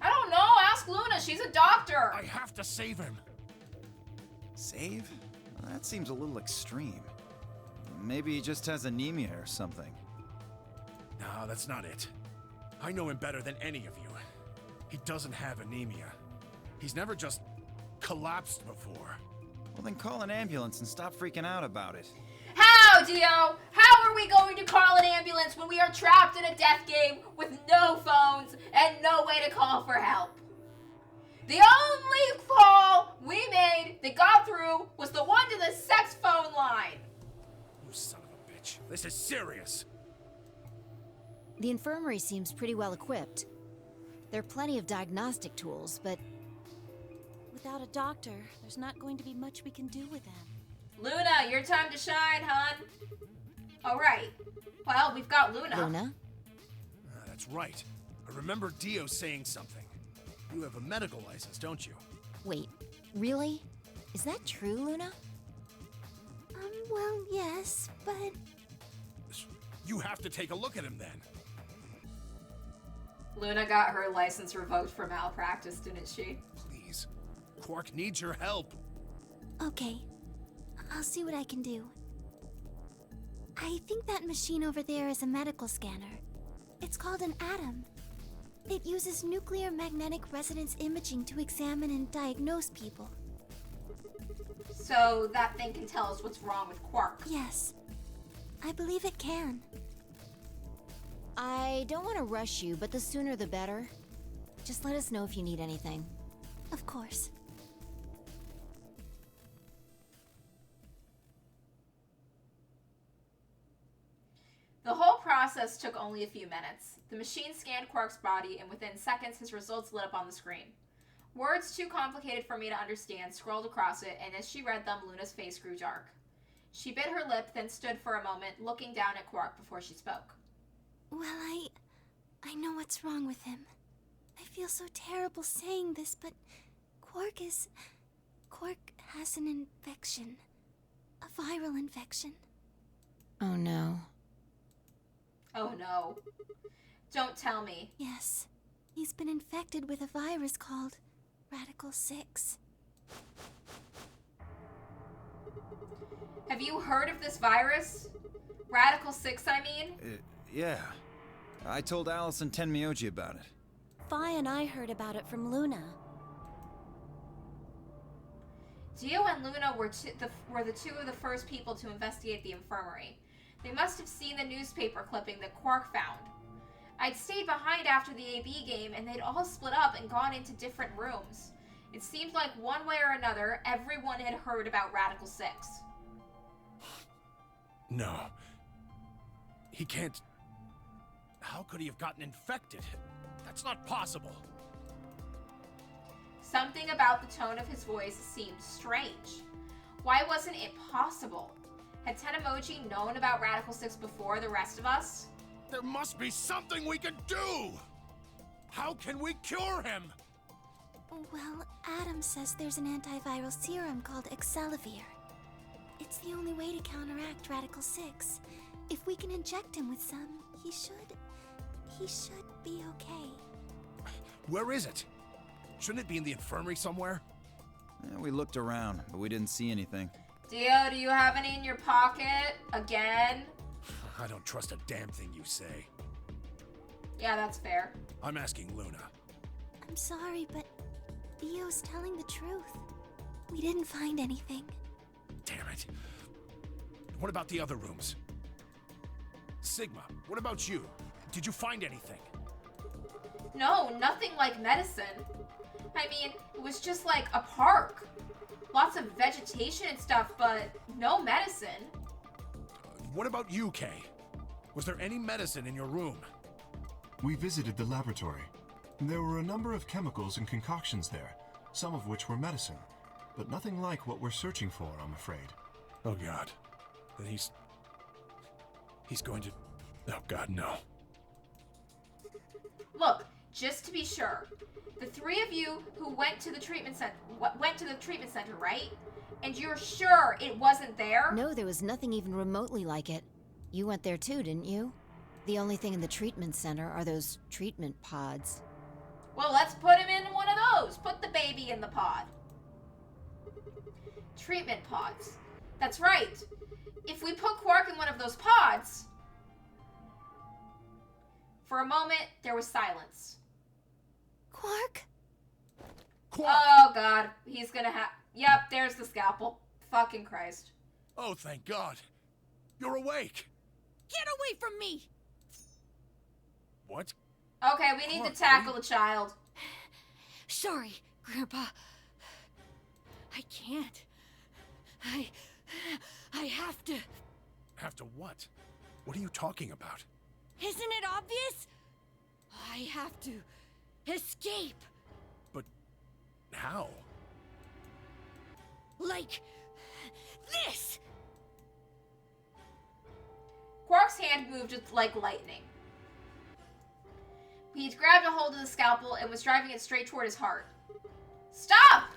I don't know, ask Luna, she's a doctor. I have to save him. Save? Well, that seems a little extreme. Maybe he just has anemia or something. No, that's not it. I know him better than any of you. He doesn't have anemia. He's never just collapsed before. Well, then call an ambulance and stop freaking out about it. How, Dio? How are we going to call an ambulance when we are trapped in a death game with no phones and no way to call for help? The only call we made that got through was the one to the sex phone line. You son of a bitch. This is serious. The infirmary seems pretty well equipped. There are plenty of diagnostic tools, but Without a doctor, there's not going to be much we can do with him. Luna, your time to shine, hon. All right. Well, we've got Luna. Luna? That's right. I remember Dio saying something. You have a medical license, don't you? Wait, really? Is that true, Luna? Well, yes, but You have to take a look at him then. Luna got her license revoked for malpractice, didn't she? Please. Quark needs your help. okay. I'll see what I can do. I think that machine over there is a medical scanner. It's called an atom. It uses nuclear magnetic resonance imaging to examine and diagnose people. So that thing can tell us what's wrong with Quark. Yes, I believe it can. I don't want to rush you, but the sooner the better. Just let us know if you need anything. Of course. The whole process took only a few minutes. The machine scanned Quark's body, and within seconds, his results lit up on the screen. Words too complicated for me to understand scrolled across it, and as she read them, Luna's face grew dark. She bit her lip, then stood for a moment, looking down at Quark before she spoke. Well, I know what's wrong with him. I feel so terrible saying this, but Quark has an infection. A viral infection. Oh no. Oh no. Don't tell me. Yes. He's been infected with a virus called Radical 6. Have you heard of this virus? Radical 6, I mean? Yeah. I told Allison Tenmyoji about it. Fi and I heard about it from Luna. Dio and Luna were the two of the first people to investigate the infirmary. They must have seen the newspaper clipping that Quark found. I'd stayed behind after the AB game, and they'd all split up and gone into different rooms. It seemed like one way or another, everyone had heard about Radical 6. No. He can't... How could he have gotten infected? That's not possible. Something about the tone of his voice seemed strange. Why wasn't it possible? Had Tenmoji known about Radical 6 before the rest of us? There must be something we can do! How can we cure him? Well, Adam says there's an antiviral serum called Excelavir. It's the only way to counteract Radical 6. If we can inject him with some, he should be okay. Where is it? Shouldn't it be in the infirmary somewhere? We looked around, but we didn't see anything. Dio, do you have any in your pocket? Again? I don't trust a damn thing you say. Yeah, that's fair. I'm asking Luna. I'm sorry, but Dio's telling the truth. We didn't find anything. Damn it. What about the other rooms? Sigma, what about you? Did you find anything? No, nothing like medicine. I mean, it was just like a park. Lots of vegetation and stuff, but no medicine. What about you, Kay? Was there any medicine in your room? We visited the laboratory. There were a number of chemicals and concoctions there, some of which were medicine, but nothing like what we're searching for, I'm afraid. Oh God. Then he's going to... Oh God, no. Look, just to be sure, the three of you who went to the treatment center, right? And you're sure it wasn't there? No, there was nothing even remotely like it. You went there too, didn't you? The only thing in the treatment center are those treatment pods. Well, let's put him in one of those. Put the baby in the pod. Treatment pods. That's right. If we put Quark in one of those pods... For a moment, there was silence. Quark? Quark! Oh, God. He's gonna have... Yep, there's the scalpel. Fucking Christ. Oh, thank God. You're awake. Get away from me! What? Okay, we need Quark, to tackle the child. Sorry, Grandpa. I can't. I have to. Have to what? What are you talking about? Isn't it obvious? I have to escape. But how? Like this. Quark's hand moved with like lightning. He grabbed a hold of the scalpel and was driving it straight toward his heart. Stop!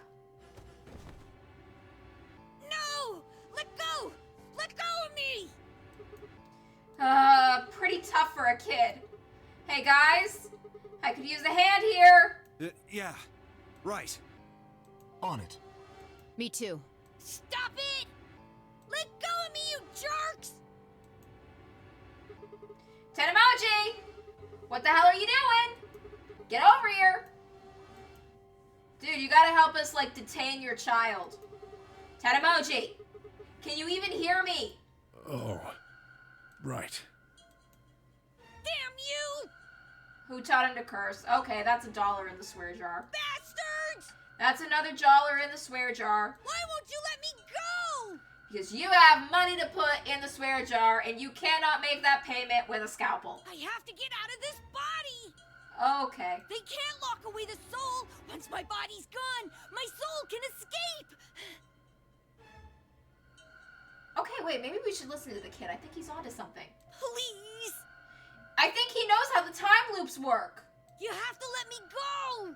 No! Let go! Let go of me! Pretty tough for a kid. Hey guys, I could use a hand here. Yeah, right. On it. Me too. Stop it! Let go of me, you jerks! Tenemoji! What the hell are you doing? Get over here! Dude, you gotta help us, like, detain your child. Tenemoji! Can you even hear me? Oh, right. Damn you! Who taught him to curse? Okay, that's $1 in the swear jar. Bastards! That's another $1 in the swear jar. Why won't you let me go? Because you have money to put in the swear jar, and you cannot make that payment with a scalpel. I have to get out of this body! Okay. They can't lock away the soul! Once my body's gone, my soul can escape! Okay, wait, maybe we should listen to the kid. I think he's onto something. Please! I think he knows how the time loops work. You have to let me go!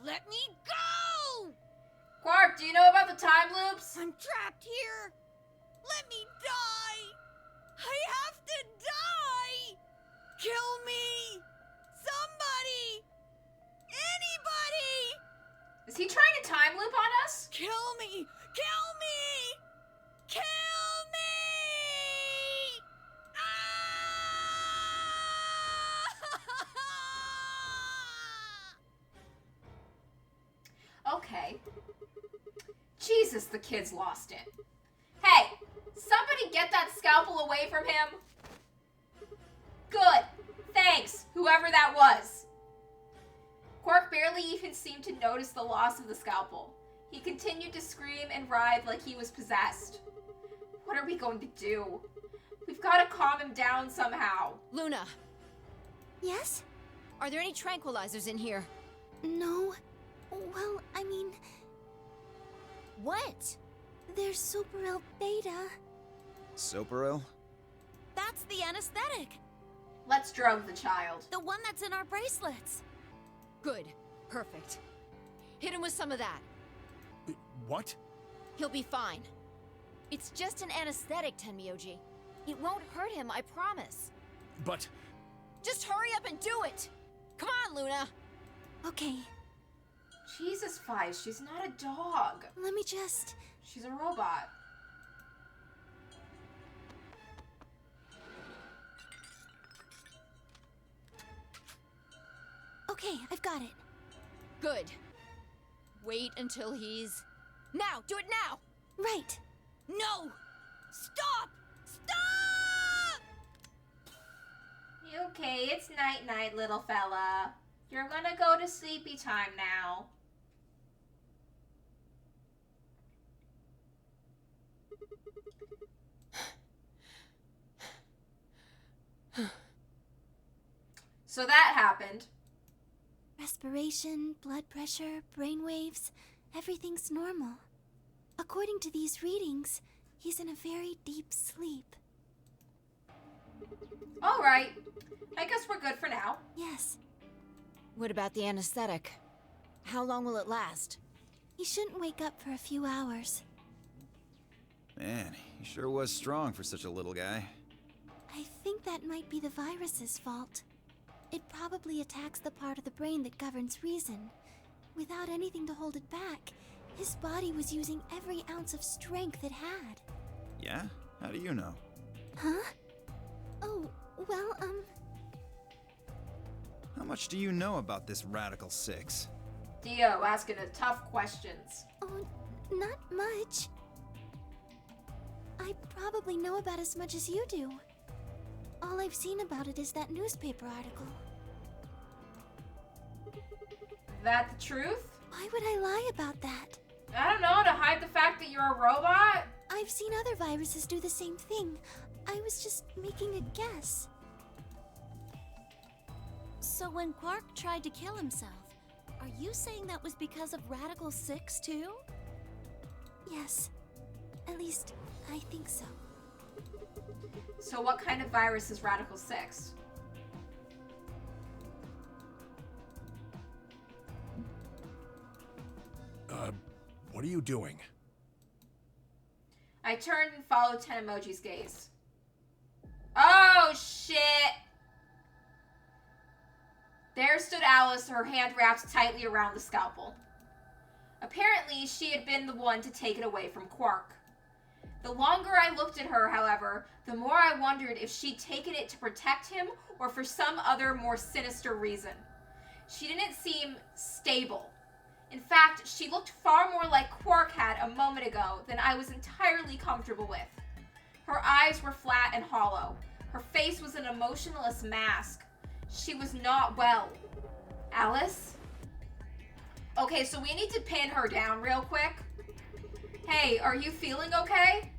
Let me go! Quark, do you know about the time loops? I'm trapped here! Let me die! I have to die! Kill me! Somebody! Anybody! Is he trying to time loop on us? Kill me! Kill me! Kill me! Ah! Okay. Jesus, the kid's lost it. Hey, somebody get that scalpel away from him. Good. Thanks, whoever that was. Quark barely even seemed to notice the loss of the scalpel. He continued to scream and writhe like he was possessed. What are we going to do? We've got to calm him down somehow. Luna, Yes? are there any tranquilizers in here? No. Well, I mean, What? there's Superel Beta. Soperil? That's the anesthetic. Let's drug the child. The one that's in our bracelets. Good. Perfect. Hit him with some of that. What? He'll be fine. It's just an anesthetic, Tenmyoji. It won't hurt him, I promise. But Just hurry up and do it! Come on, Luna! Okay, Jesus, Fies, she's not a dog. let me just... She's a robot. Okay, I've got it. Good. Wait until he's... Now! Do it now! Right. No! Stop! Stop! Okay, it's night-night, little fella. You're gonna go to sleepy time now. So that happened. Respiration, blood pressure, brain waves, everything's normal. According to these readings, he's in a very deep sleep. All right. I guess we're good for now. Yes, What about the anesthetic? How long will it last? he shouldn't wake up for a few hours. Man, he sure was strong for such a little guy. I think that might be the virus's fault. It probably attacks the part of the brain that governs reason. Without anything to hold it back, his body was using every ounce of strength it had. Yeah? How do you know? Huh? Oh, well, How much do you know about this Radical Six? Dio asking the tough questions. oh, not much. I probably know about as much as you do. All I've seen about it is that newspaper article. That the truth? Why would I lie about that? I don't know, to hide the fact that you're a robot? I've seen other viruses do the same thing. I was just making a guess. So when Quark tried to kill himself, are you saying that was because of Radical 6 too? Yes. At least, I think so. So what kind of virus is Radical 6? What are you doing? I turned and followed Tenemoji's gaze. Oh, shit! There stood Alice, her hand wrapped tightly around the scalpel. Apparently, she had been the one to take it away from Quark. The longer I looked at her, however, the more I wondered if she'd taken it to protect him or for some other more sinister reason. She didn't seem stable. In fact, she looked far more like Quark had a moment ago than I was entirely comfortable with. Her eyes were flat and hollow. Her face was an emotionless mask. She was not well. Alice? Okay, so we need to pin her down real quick. Hey, are you feeling okay?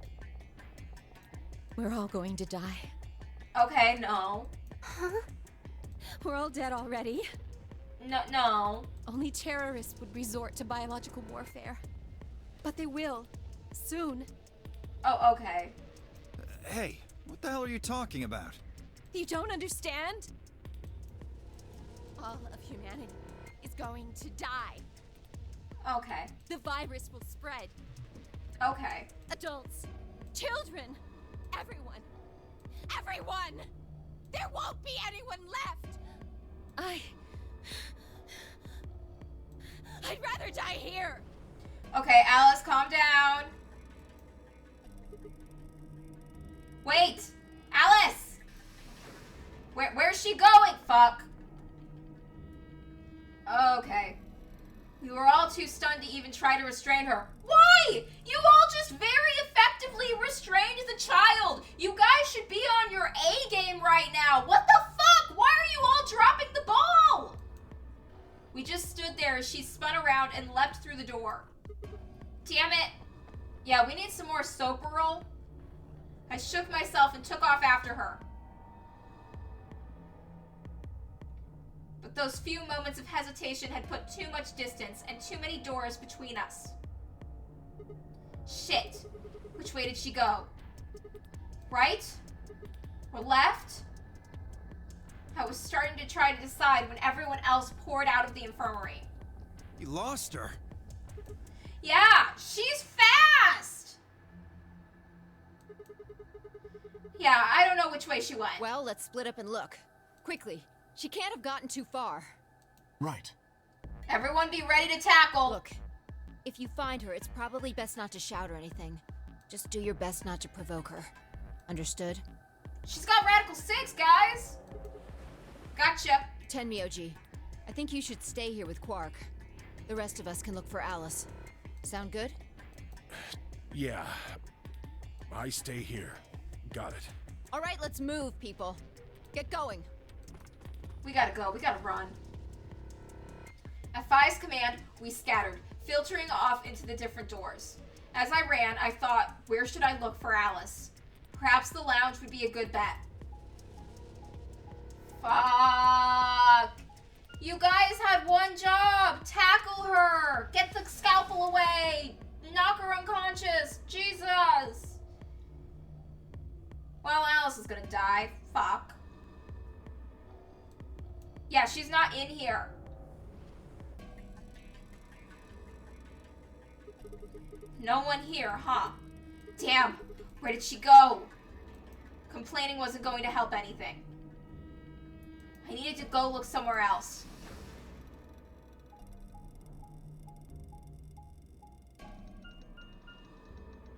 We're all going to die. Okay, no. Huh? We're all dead already. No. Only terrorists would resort to biological warfare. But they will. Soon. Oh, okay. Hey, what the hell are you talking about? You don't understand? All of humanity is going to die. Okay. The virus will spread. Okay. Adults, children, everyone. Everyone! There won't be anyone left! I'd rather die here! Okay, Alice, calm down. Wait! Alice! Where's she going? Fuck. Okay. We were all too stunned to even try to restrain her. Why? You all just very effectively restrained the child. You guys should be on your A game right now. What the fuck? Why are you all dropping the ball? We just stood there as she spun around and leapt through the door. Damn it. Yeah, we need some more soap-roll. I shook myself and took off after her. But those few moments of hesitation had put too much distance and too many doors between us. Shit. Which way did she go? Right? Or left? I was starting to try to decide when everyone else poured out of the infirmary. You lost her. Yeah, she's fast! Yeah, I don't know which way she went. Well, let's split up and look. Quickly. She can't have gotten too far. Right. Everyone be ready to tackle. Look, if you find her, it's probably best not to shout or anything. Just do your best not to provoke her. Understood? She's got Radical 6, guys! Gotcha. Tenmyoji, I think you should stay here with Quark. The rest of us can look for Alice. Sound good? Yeah. I stay here. Got it. All right, let's move, people. Get going. We gotta go. We gotta run. At Phi's command, we scattered, filtering off into the different doors. As I ran, I thought, where should I look for Alice? Perhaps the lounge would be a good bet. Fuck. You guys had one job. Tackle her. Get the scalpel away. Knock her unconscious. Jesus. Well, Alice is gonna die. Fuck. Yeah, she's not in here. No one here, huh? Damn, where did she go? Complaining wasn't going to help anything. I needed to go look somewhere else.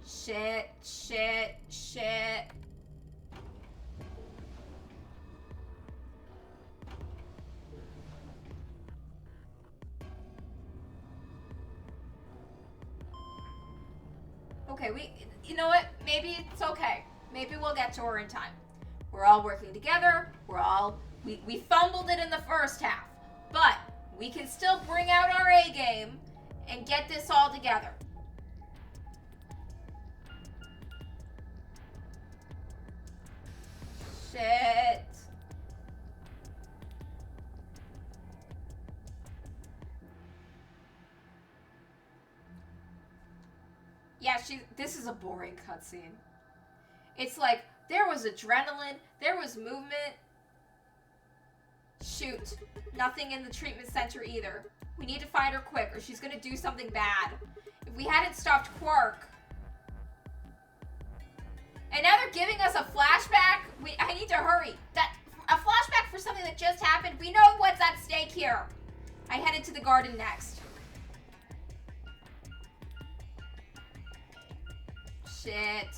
Shit. Okay, you know what? Maybe it's okay. Maybe we'll get to her in time. We're all working together. We fumbled it in the first half, but we can still bring out our A game and get this all together. Shit. Yeah, this is a boring cutscene. It's like, There was adrenaline. There was movement. Shoot. Nothing in the treatment center either. We need to find her quick or she's gonna do something bad. If we hadn't stopped Quark... And now they're giving us a flashback? I need to hurry. A flashback for something that just happened? We know what's at stake here. I headed to the garden next. Shit.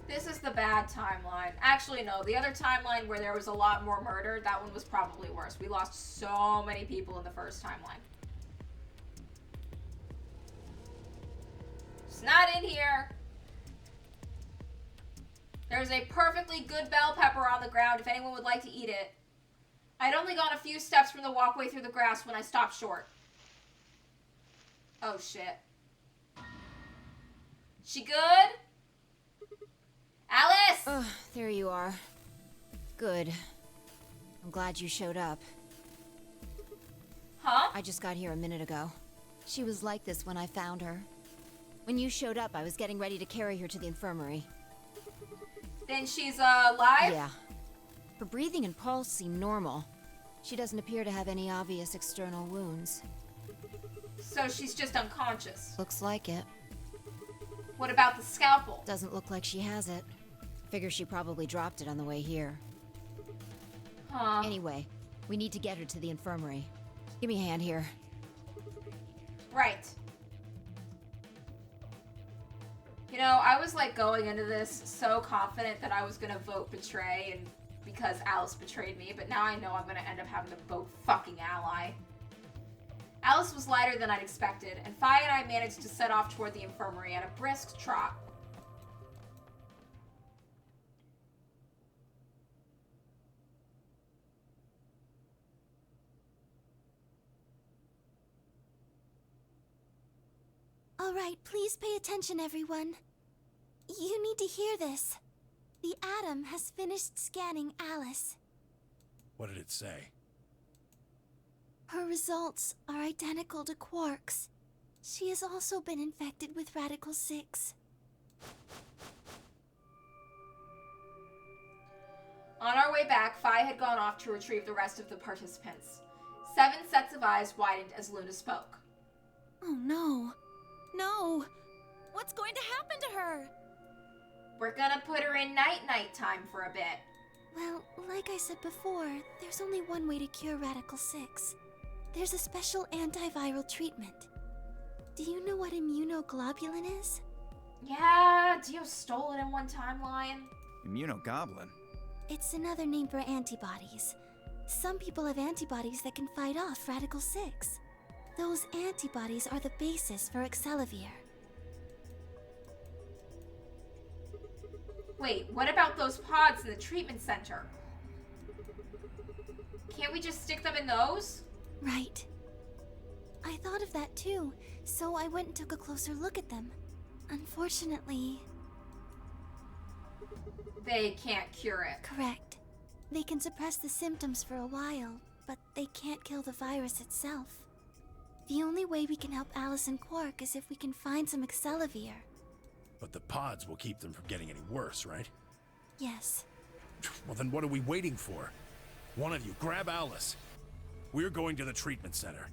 This is the bad timeline. Actually, no. The other timeline where there was a lot more murder, that one was probably worse. We lost so many people in the first timeline. It's not in here. There's a perfectly good bell pepper on the ground if anyone would like to eat it. I'd only gone a few steps from the walkway through the grass when I stopped short. Oh, shit. She good? Alice! Ugh, there you are. Good. I'm glad you showed up. Huh? I just got here a minute ago. She was like this when I found her. When you showed up, I was getting ready to carry her to the infirmary. Then she's, alive? Yeah. Her breathing and pulse seem normal. She doesn't appear to have any obvious external wounds. So she's just unconscious. Looks like it. What about the scalpel? Doesn't look like she has it. Figure she probably dropped it on the way here. Huh. Anyway, we need to get her to the infirmary. Give me a hand here. Right. You know, I was like going into this so confident that I was gonna vote betray and because Alice betrayed me, but now I know I'm gonna end up having to vote fucking ally. Alice was lighter than I'd expected, and Fi and I managed to set off toward the infirmary at a brisk trot. All right, please pay attention, everyone. You need to hear this. The Atom has finished scanning Alice. What did it say? Her results are identical to Quark's. She has also been infected with Radical 6. On our way back, Fi had gone off to retrieve the rest of the participants. 7 sets of eyes widened as Luna spoke. Oh no. No! What's going to happen to her? We're gonna put her in night-night time for a bit. Well, like I said before, there's only one way to cure Radical 6. There's a special antiviral treatment. Do you know what immunoglobulin is? Yeah, Dio stole it in one timeline. Immunogoblin? It's another name for antibodies. Some people have antibodies that can fight off Radical 6. Those antibodies are the basis for Excelivir. Wait, what about those pods in the treatment center? Can't we just stick them in those? Right. I thought of that too, so I went and took a closer look at them. Unfortunately... They can't cure it. Correct. They can suppress the symptoms for a while, but they can't kill the virus itself. The only way we can help Alice and Quark is if we can find some Excelivir. But the pods will keep them from getting any worse, right? Yes. Well, then what are we waiting for? One of you, grab Alice. We're going to the treatment center.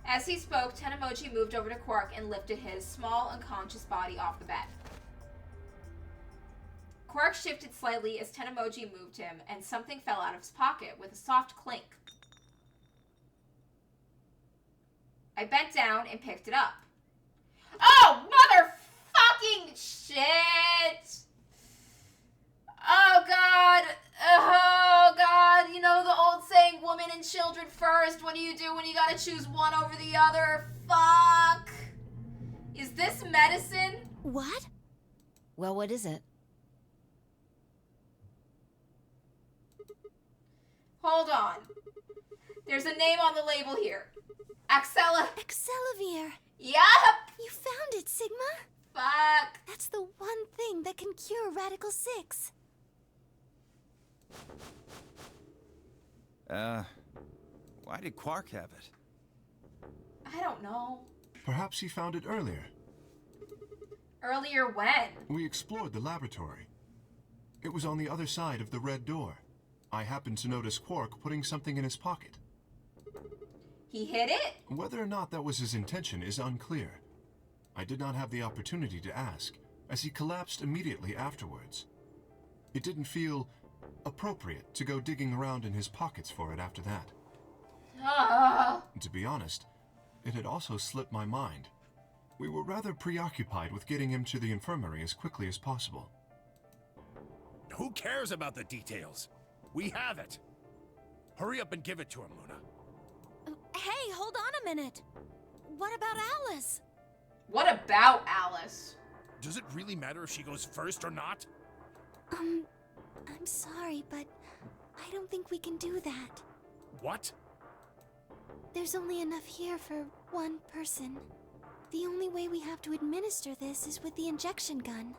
As he spoke, Tenemoji moved over to Quark and lifted his small, unconscious body off the bed. Quark shifted slightly as Tenemoji moved him, and something fell out of his pocket with a soft clink. I bent down and picked it up. Oh, motherfucking shit! Oh, God. Oh, God. You know the old saying, women and children first. What do you do when you gotta choose one over the other? Fuck. Is this medicine? What? Well, what is it? Hold on. There's a name on the label here. Excelivir. Yup. You found it, Sigma. Fuck. That's the one thing that can cure Radical 6. Why did Quark have it? I don't know. Perhaps he found it earlier. Earlier when? We explored the laboratory. It was on the other side of the red door. I happened to notice Quark putting something in his pocket. He hid it? Whether or not that was his intention is unclear. I did not have the opportunity to ask, as he collapsed immediately afterwards. It didn't feel appropriate to go digging around in his pockets for it after that. To be honest, it had also slipped my mind. We were rather preoccupied with getting him to the infirmary as quickly as possible. Who cares about the details? We have it. Hurry up and give it to him, Luna. Hey, hold on a minute. What about Alice? What about Alice? Does it really matter if she goes first or not? I'm sorry, but I don't think we can do that. What? There's only enough here for one person. The only way we have to administer this is with the injection gun.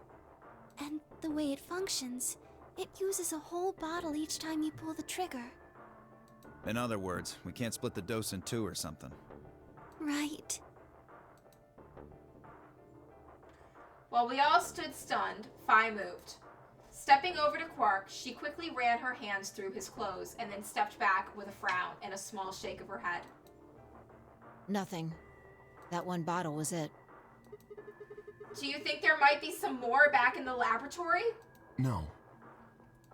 And the way it functions, it uses a whole bottle each time you pull the trigger. In other words, we can't split the dose in two or something. Right. While we all stood stunned, Phi moved. Stepping over to Quark, she quickly ran her hands through his clothes and then stepped back with a frown and a small shake of her head. Nothing. That one bottle was it. Do you think there might be some more back in the laboratory? No.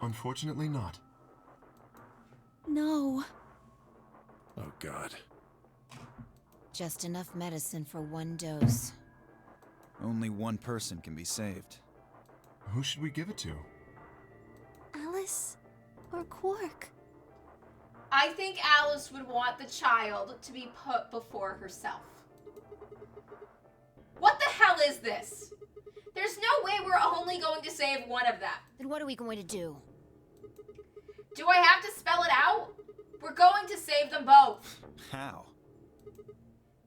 Unfortunately not. No. Oh, God. Just enough medicine for one dose. Only one person can be saved. Who should we give it to? Alice or Quark? I think Alice would want the child to be put before herself. What the hell is this? There's no way we're only going to save one of them. Then what are we going to do? Do I have to spell it out? We're going to save them both. How?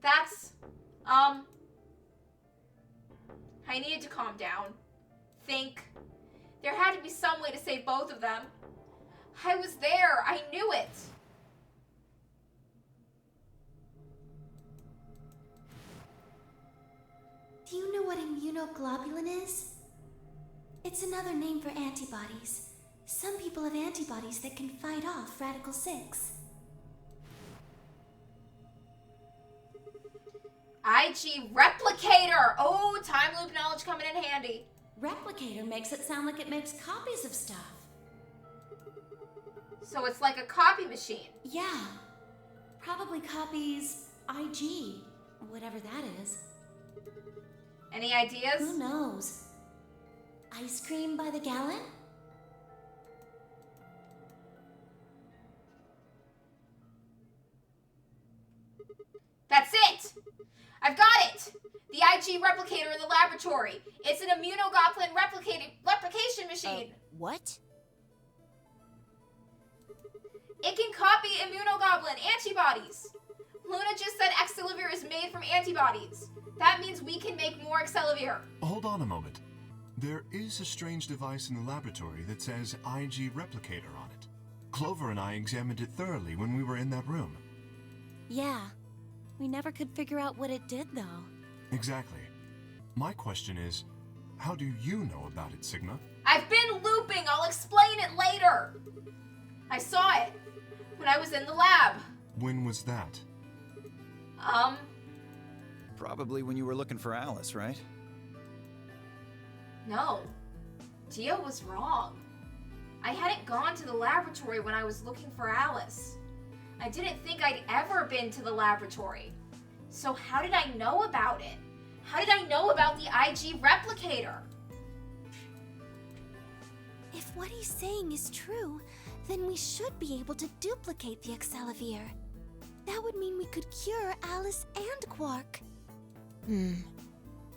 That's, I needed to calm down. Think. There had to be some way to save both of them. I was there. I knew it. Do you know what immunoglobulin is? It's another name for antibodies. Some people have antibodies that can fight off Radical 6. IG Replicator! Oh, time loop knowledge coming in handy. Replicator makes it sound like it makes copies of stuff. So it's like a copy machine. Yeah. Probably copies IG, whatever that is. Any ideas? Who knows? Ice cream by the gallon? That's it! I've got it! The IG replicator in the laboratory. It's an immunoglobulin replication machine. What? It can copy immunoglobulin antibodies. Luna just said Excelivir is made from antibodies. That means we can make more Excelivir. Hold on a moment. There is a strange device in the laboratory that says IG Replicator on it. Clover and I examined it thoroughly when we were in that room. Yeah. We never could figure out what it did, though. Exactly. My question is, how do you know about it, Sigma? I've been looping. I'll explain it later. I saw it when I was in the lab. When was that? Probably when you were looking for Alice, right? No. Dio was wrong. I hadn't gone to the laboratory when I was looking for Alice. I didn't think I'd ever been to the laboratory. So how did I know about it? How did I know about the IG replicator? If what he's saying is true, then we should be able to duplicate the Excelivir. That would mean we could cure Alice and Quark.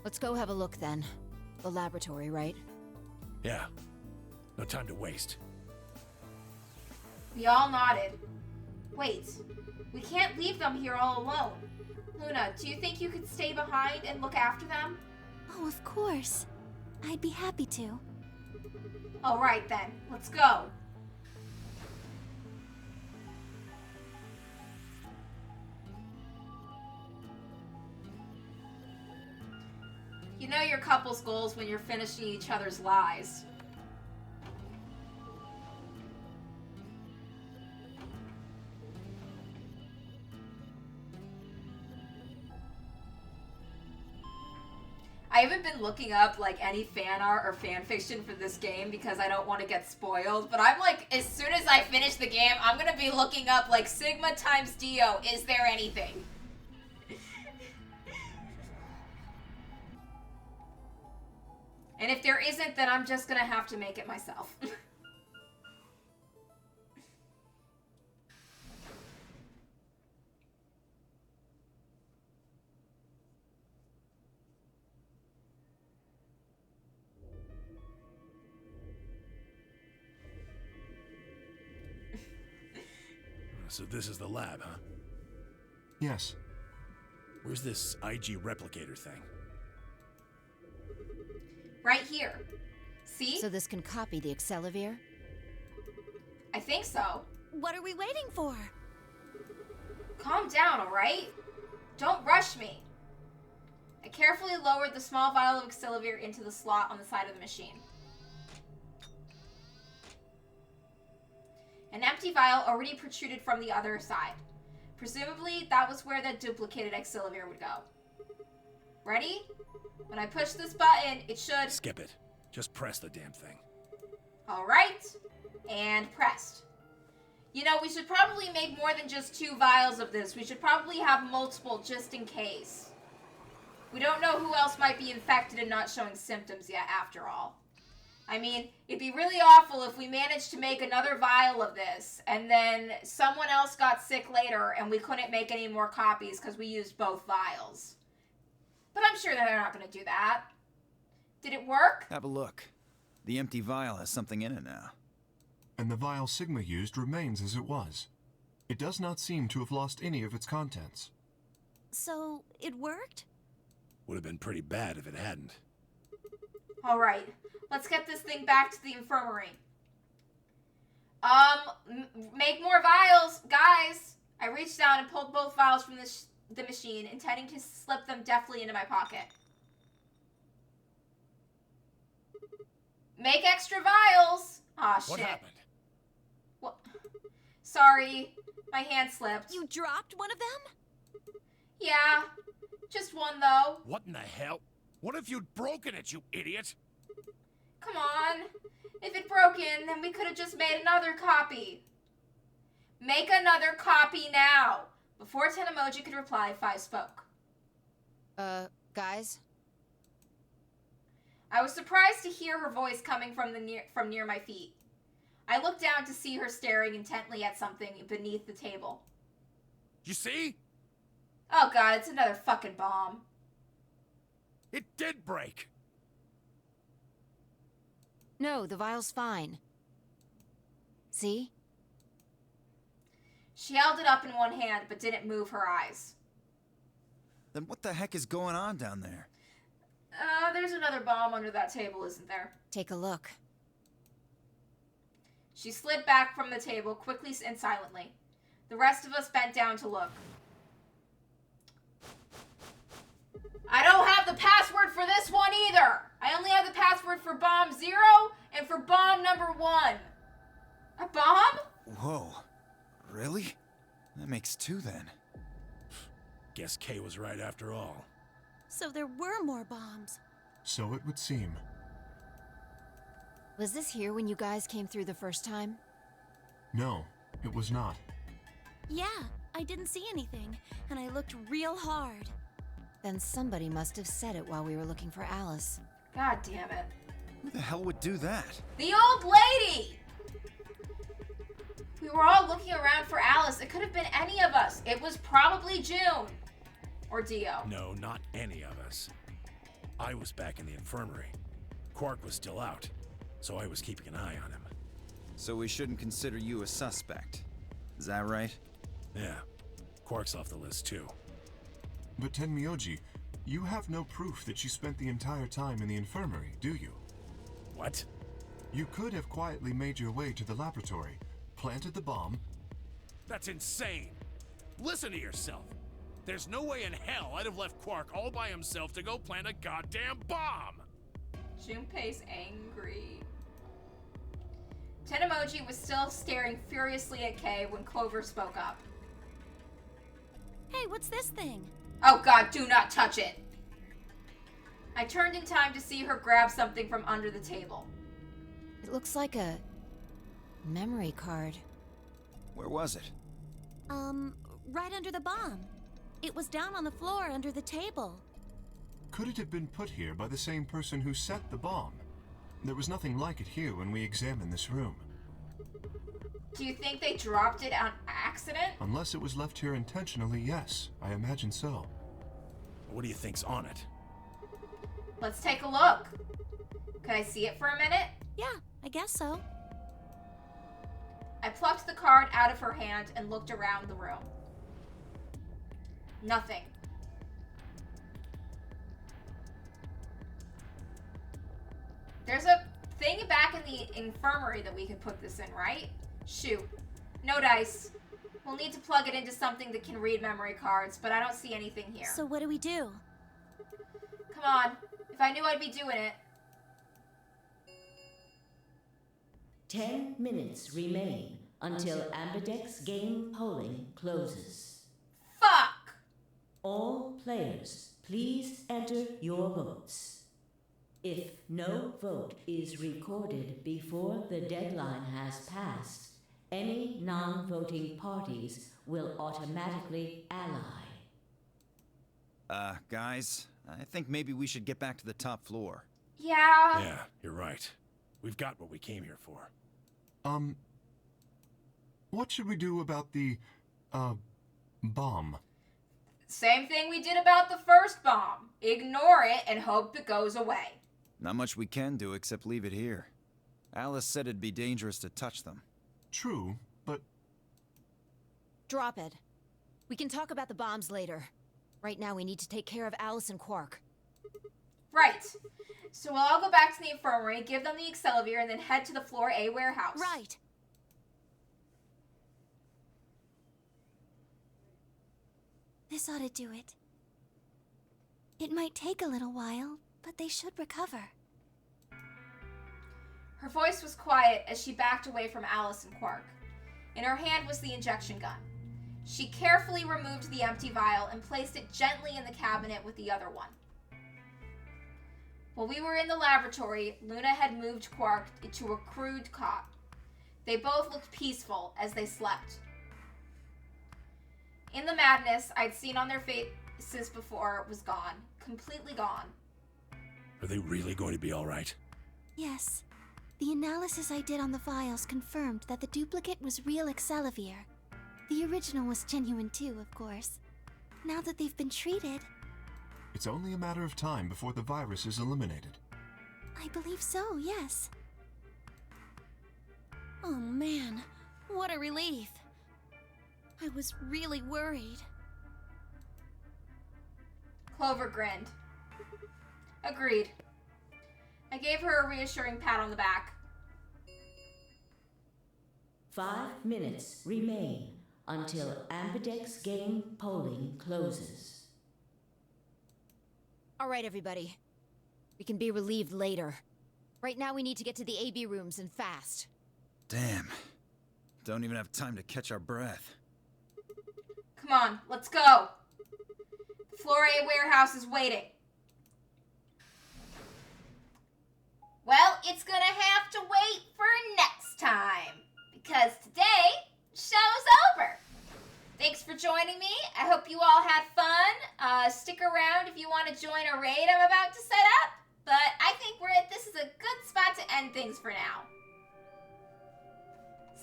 Let's go have a look then. The laboratory, right? Yeah. No time to waste. We all nodded. Wait, we can't leave them here all alone. Luna, do you think you could stay behind and look after them? Oh, of course. I'd be happy to. All right then, let's go. You know your couple's goals when you're finishing each other's lies. I haven't been looking up like any fan art or fan fiction for this game because I don't want to get spoiled, but I'm like, as soon as I finish the game, I'm gonna be looking up like Sigma times Dio, is there anything? And if there isn't, then I'm just gonna have to make it myself. So this is the lab, huh? Yes. Where's this IG replicator thing? Right here. See? So this can copy the Accelavir? I think so. What are we waiting for? Calm down, alright? Don't rush me. I carefully lowered the small vial of Accelavir into the slot on the side of the machine. An empty vial already protruded from the other side. Presumably, that was where the duplicated Accelavir would go. Ready? When I push this button, it should... Skip it. Just press the damn thing. Alright. And pressed. You know, we should probably make more than just 2 vials of this. We should probably have multiple just in case. We don't know who else might be infected and not showing symptoms yet, after all. I mean, it'd be really awful if we managed to make another vial of this, and then someone else got sick later, and we couldn't make any more copies because we used both vials. But I'm sure that they're not going to do that. Did it work? Have a look. The empty vial has something in it now. And the vial Sigma used remains as it was. It does not seem to have lost any of its contents. So, it worked? Would have been pretty bad if it hadn't. Alright, let's get this thing back to the infirmary. Make more vials, guys! I reached down and pulled both vials from the machine, intending to slip them deftly into my pocket. Make extra vials! Aw, shit. What happened? What? Sorry, my hand slipped. You dropped one of them? Yeah, just one though. What in the hell? What if you'd broken it, you idiot? Come on. If it broken, then we could have just made another copy. Make another copy now. Before Tenemoji could reply, Fi spoke. Guys? I was surprised to hear her voice coming from near my feet. I looked down to see her staring intently at something beneath the table. You see? Oh god, it's another fucking bomb. It did break. No, the vial's fine. See? She held it up in one hand, but didn't move her eyes. Then what the heck is going on down there? There's another bomb under that table, isn't there? Take a look. She slid back from the table, quickly and silently. The rest of us bent down to look. I don't have the password for this one either! I only have the password for bomb 0 and for bomb number 1. A bomb? Whoa. Really? That makes 2 then. Guess Kay was right after all. So there were more bombs. So it would seem. Was this here when you guys came through the first time? No, it was not. Yeah, I didn't see anything, and I looked real hard. Then somebody must have said it while we were looking for Alice. God damn it. Who the hell would do that? The old lady! We were all looking around for Alice. It could have been any of us. It was probably June. Or Dio. No, not any of us. I was back in the infirmary. Quark was still out, so I was keeping an eye on him. So we shouldn't consider you a suspect. Is that right? Yeah, Quark's off the list too. But Tenmyoji, you have no proof that you spent the entire time in the infirmary, do you? What? You could have quietly made your way to the laboratory, planted the bomb. That's insane! Listen to yourself! There's no way in hell I'd have left Quark all by himself to go plant a goddamn bomb! Junpei's angry. Tenemoji was still staring furiously at Kay when Clover spoke up. Hey, what's this thing? Oh god, do not touch it! I turned in time to see her grab something from under the table. It looks like a memory card. Where was it? Right under the bomb. It was down on the floor under the table. Could it have been put here by the same person who set the bomb? There was nothing like it here when we examined this room. Do you think they dropped it on accident? Unless it was left here intentionally, yes. I imagine so. What do you think's on it? Let's take a look. Can I see it for a minute? Yeah, I guess so. I plucked the card out of her hand and looked around the room. Nothing. There's a thing back in the infirmary that we could put this in, right? Shoot. No dice. We'll need to plug it into something that can read memory cards, but I don't see anything here. So what do we do? Come on. If I knew I'd be doing it. 10 minutes remain until Ambidex game polling closes. Fuck! All players, please enter your votes. If no vote is recorded before the deadline has passed, any non-voting parties will automatically ally. Guys, I think maybe we should get back to the top floor. Yeah. Yeah, you're right. We've got what we came here for. What should we do about the, bomb? Same thing we did about the first bomb. Ignore it and hope it goes away. Not much we can do except leave it here. Alice said it'd be dangerous to touch them. True, but... Drop it. We can talk about the bombs later. Right now we need to take care of Alice and Quark. Right. So we'll all go back to the infirmary, give them the Accelavir, and then head to the Floor A warehouse. Right. This ought to do it. It might take a little while, but they should recover. Her voice was quiet as she backed away from Alice and Quark. In her hand was the injection gun. She carefully removed the empty vial and placed it gently in the cabinet with the other one. While we were in the laboratory, Luna had moved Quark into a crude cot. They both looked peaceful as they slept. In the madness I'd seen on their faces before was gone. Completely gone. Are they really going to be all right? Yes. The analysis I did on the vials confirmed that the duplicate was real Accelavir. The original was genuine too, of course. Now that they've been treated... It's only a matter of time before the virus is eliminated. I believe so, yes. Oh man, what a relief. I was really worried. Clover grinned. Agreed. I gave her a reassuring pat on the back. 5 minutes remain until Ambidex game polling closes. All right, everybody. We can be relieved later. Right now we need to get to the AB rooms and fast. Damn. Don't even have time to catch our breath. Come on, let's go. The Floor A warehouse is waiting. Well, it's gonna have to wait for next time, because today, show's over. Thanks for joining me. I hope you all had fun. Stick around if you want to join a raid I'm about to set up, but I think this is a good spot to end things for now.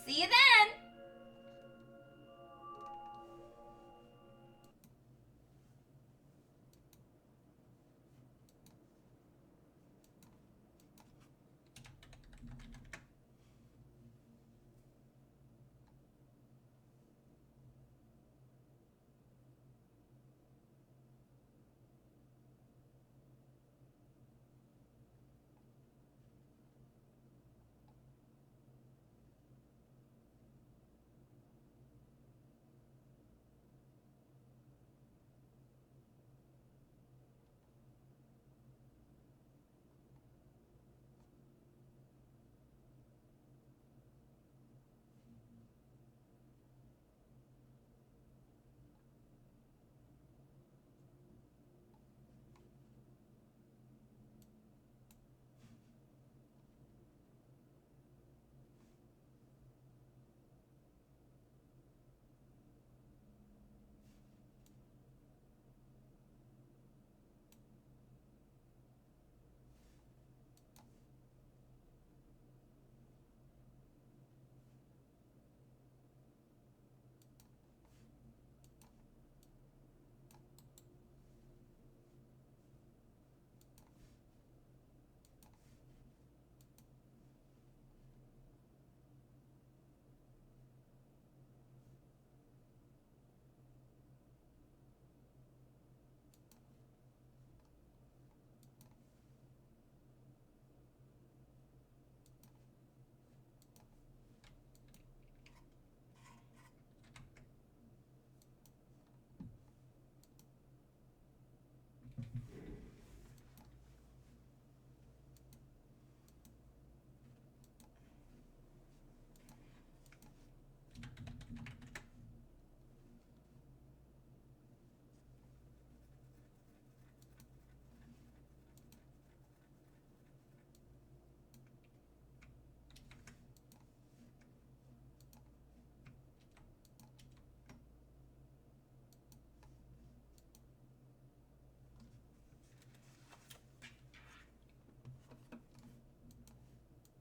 See you then!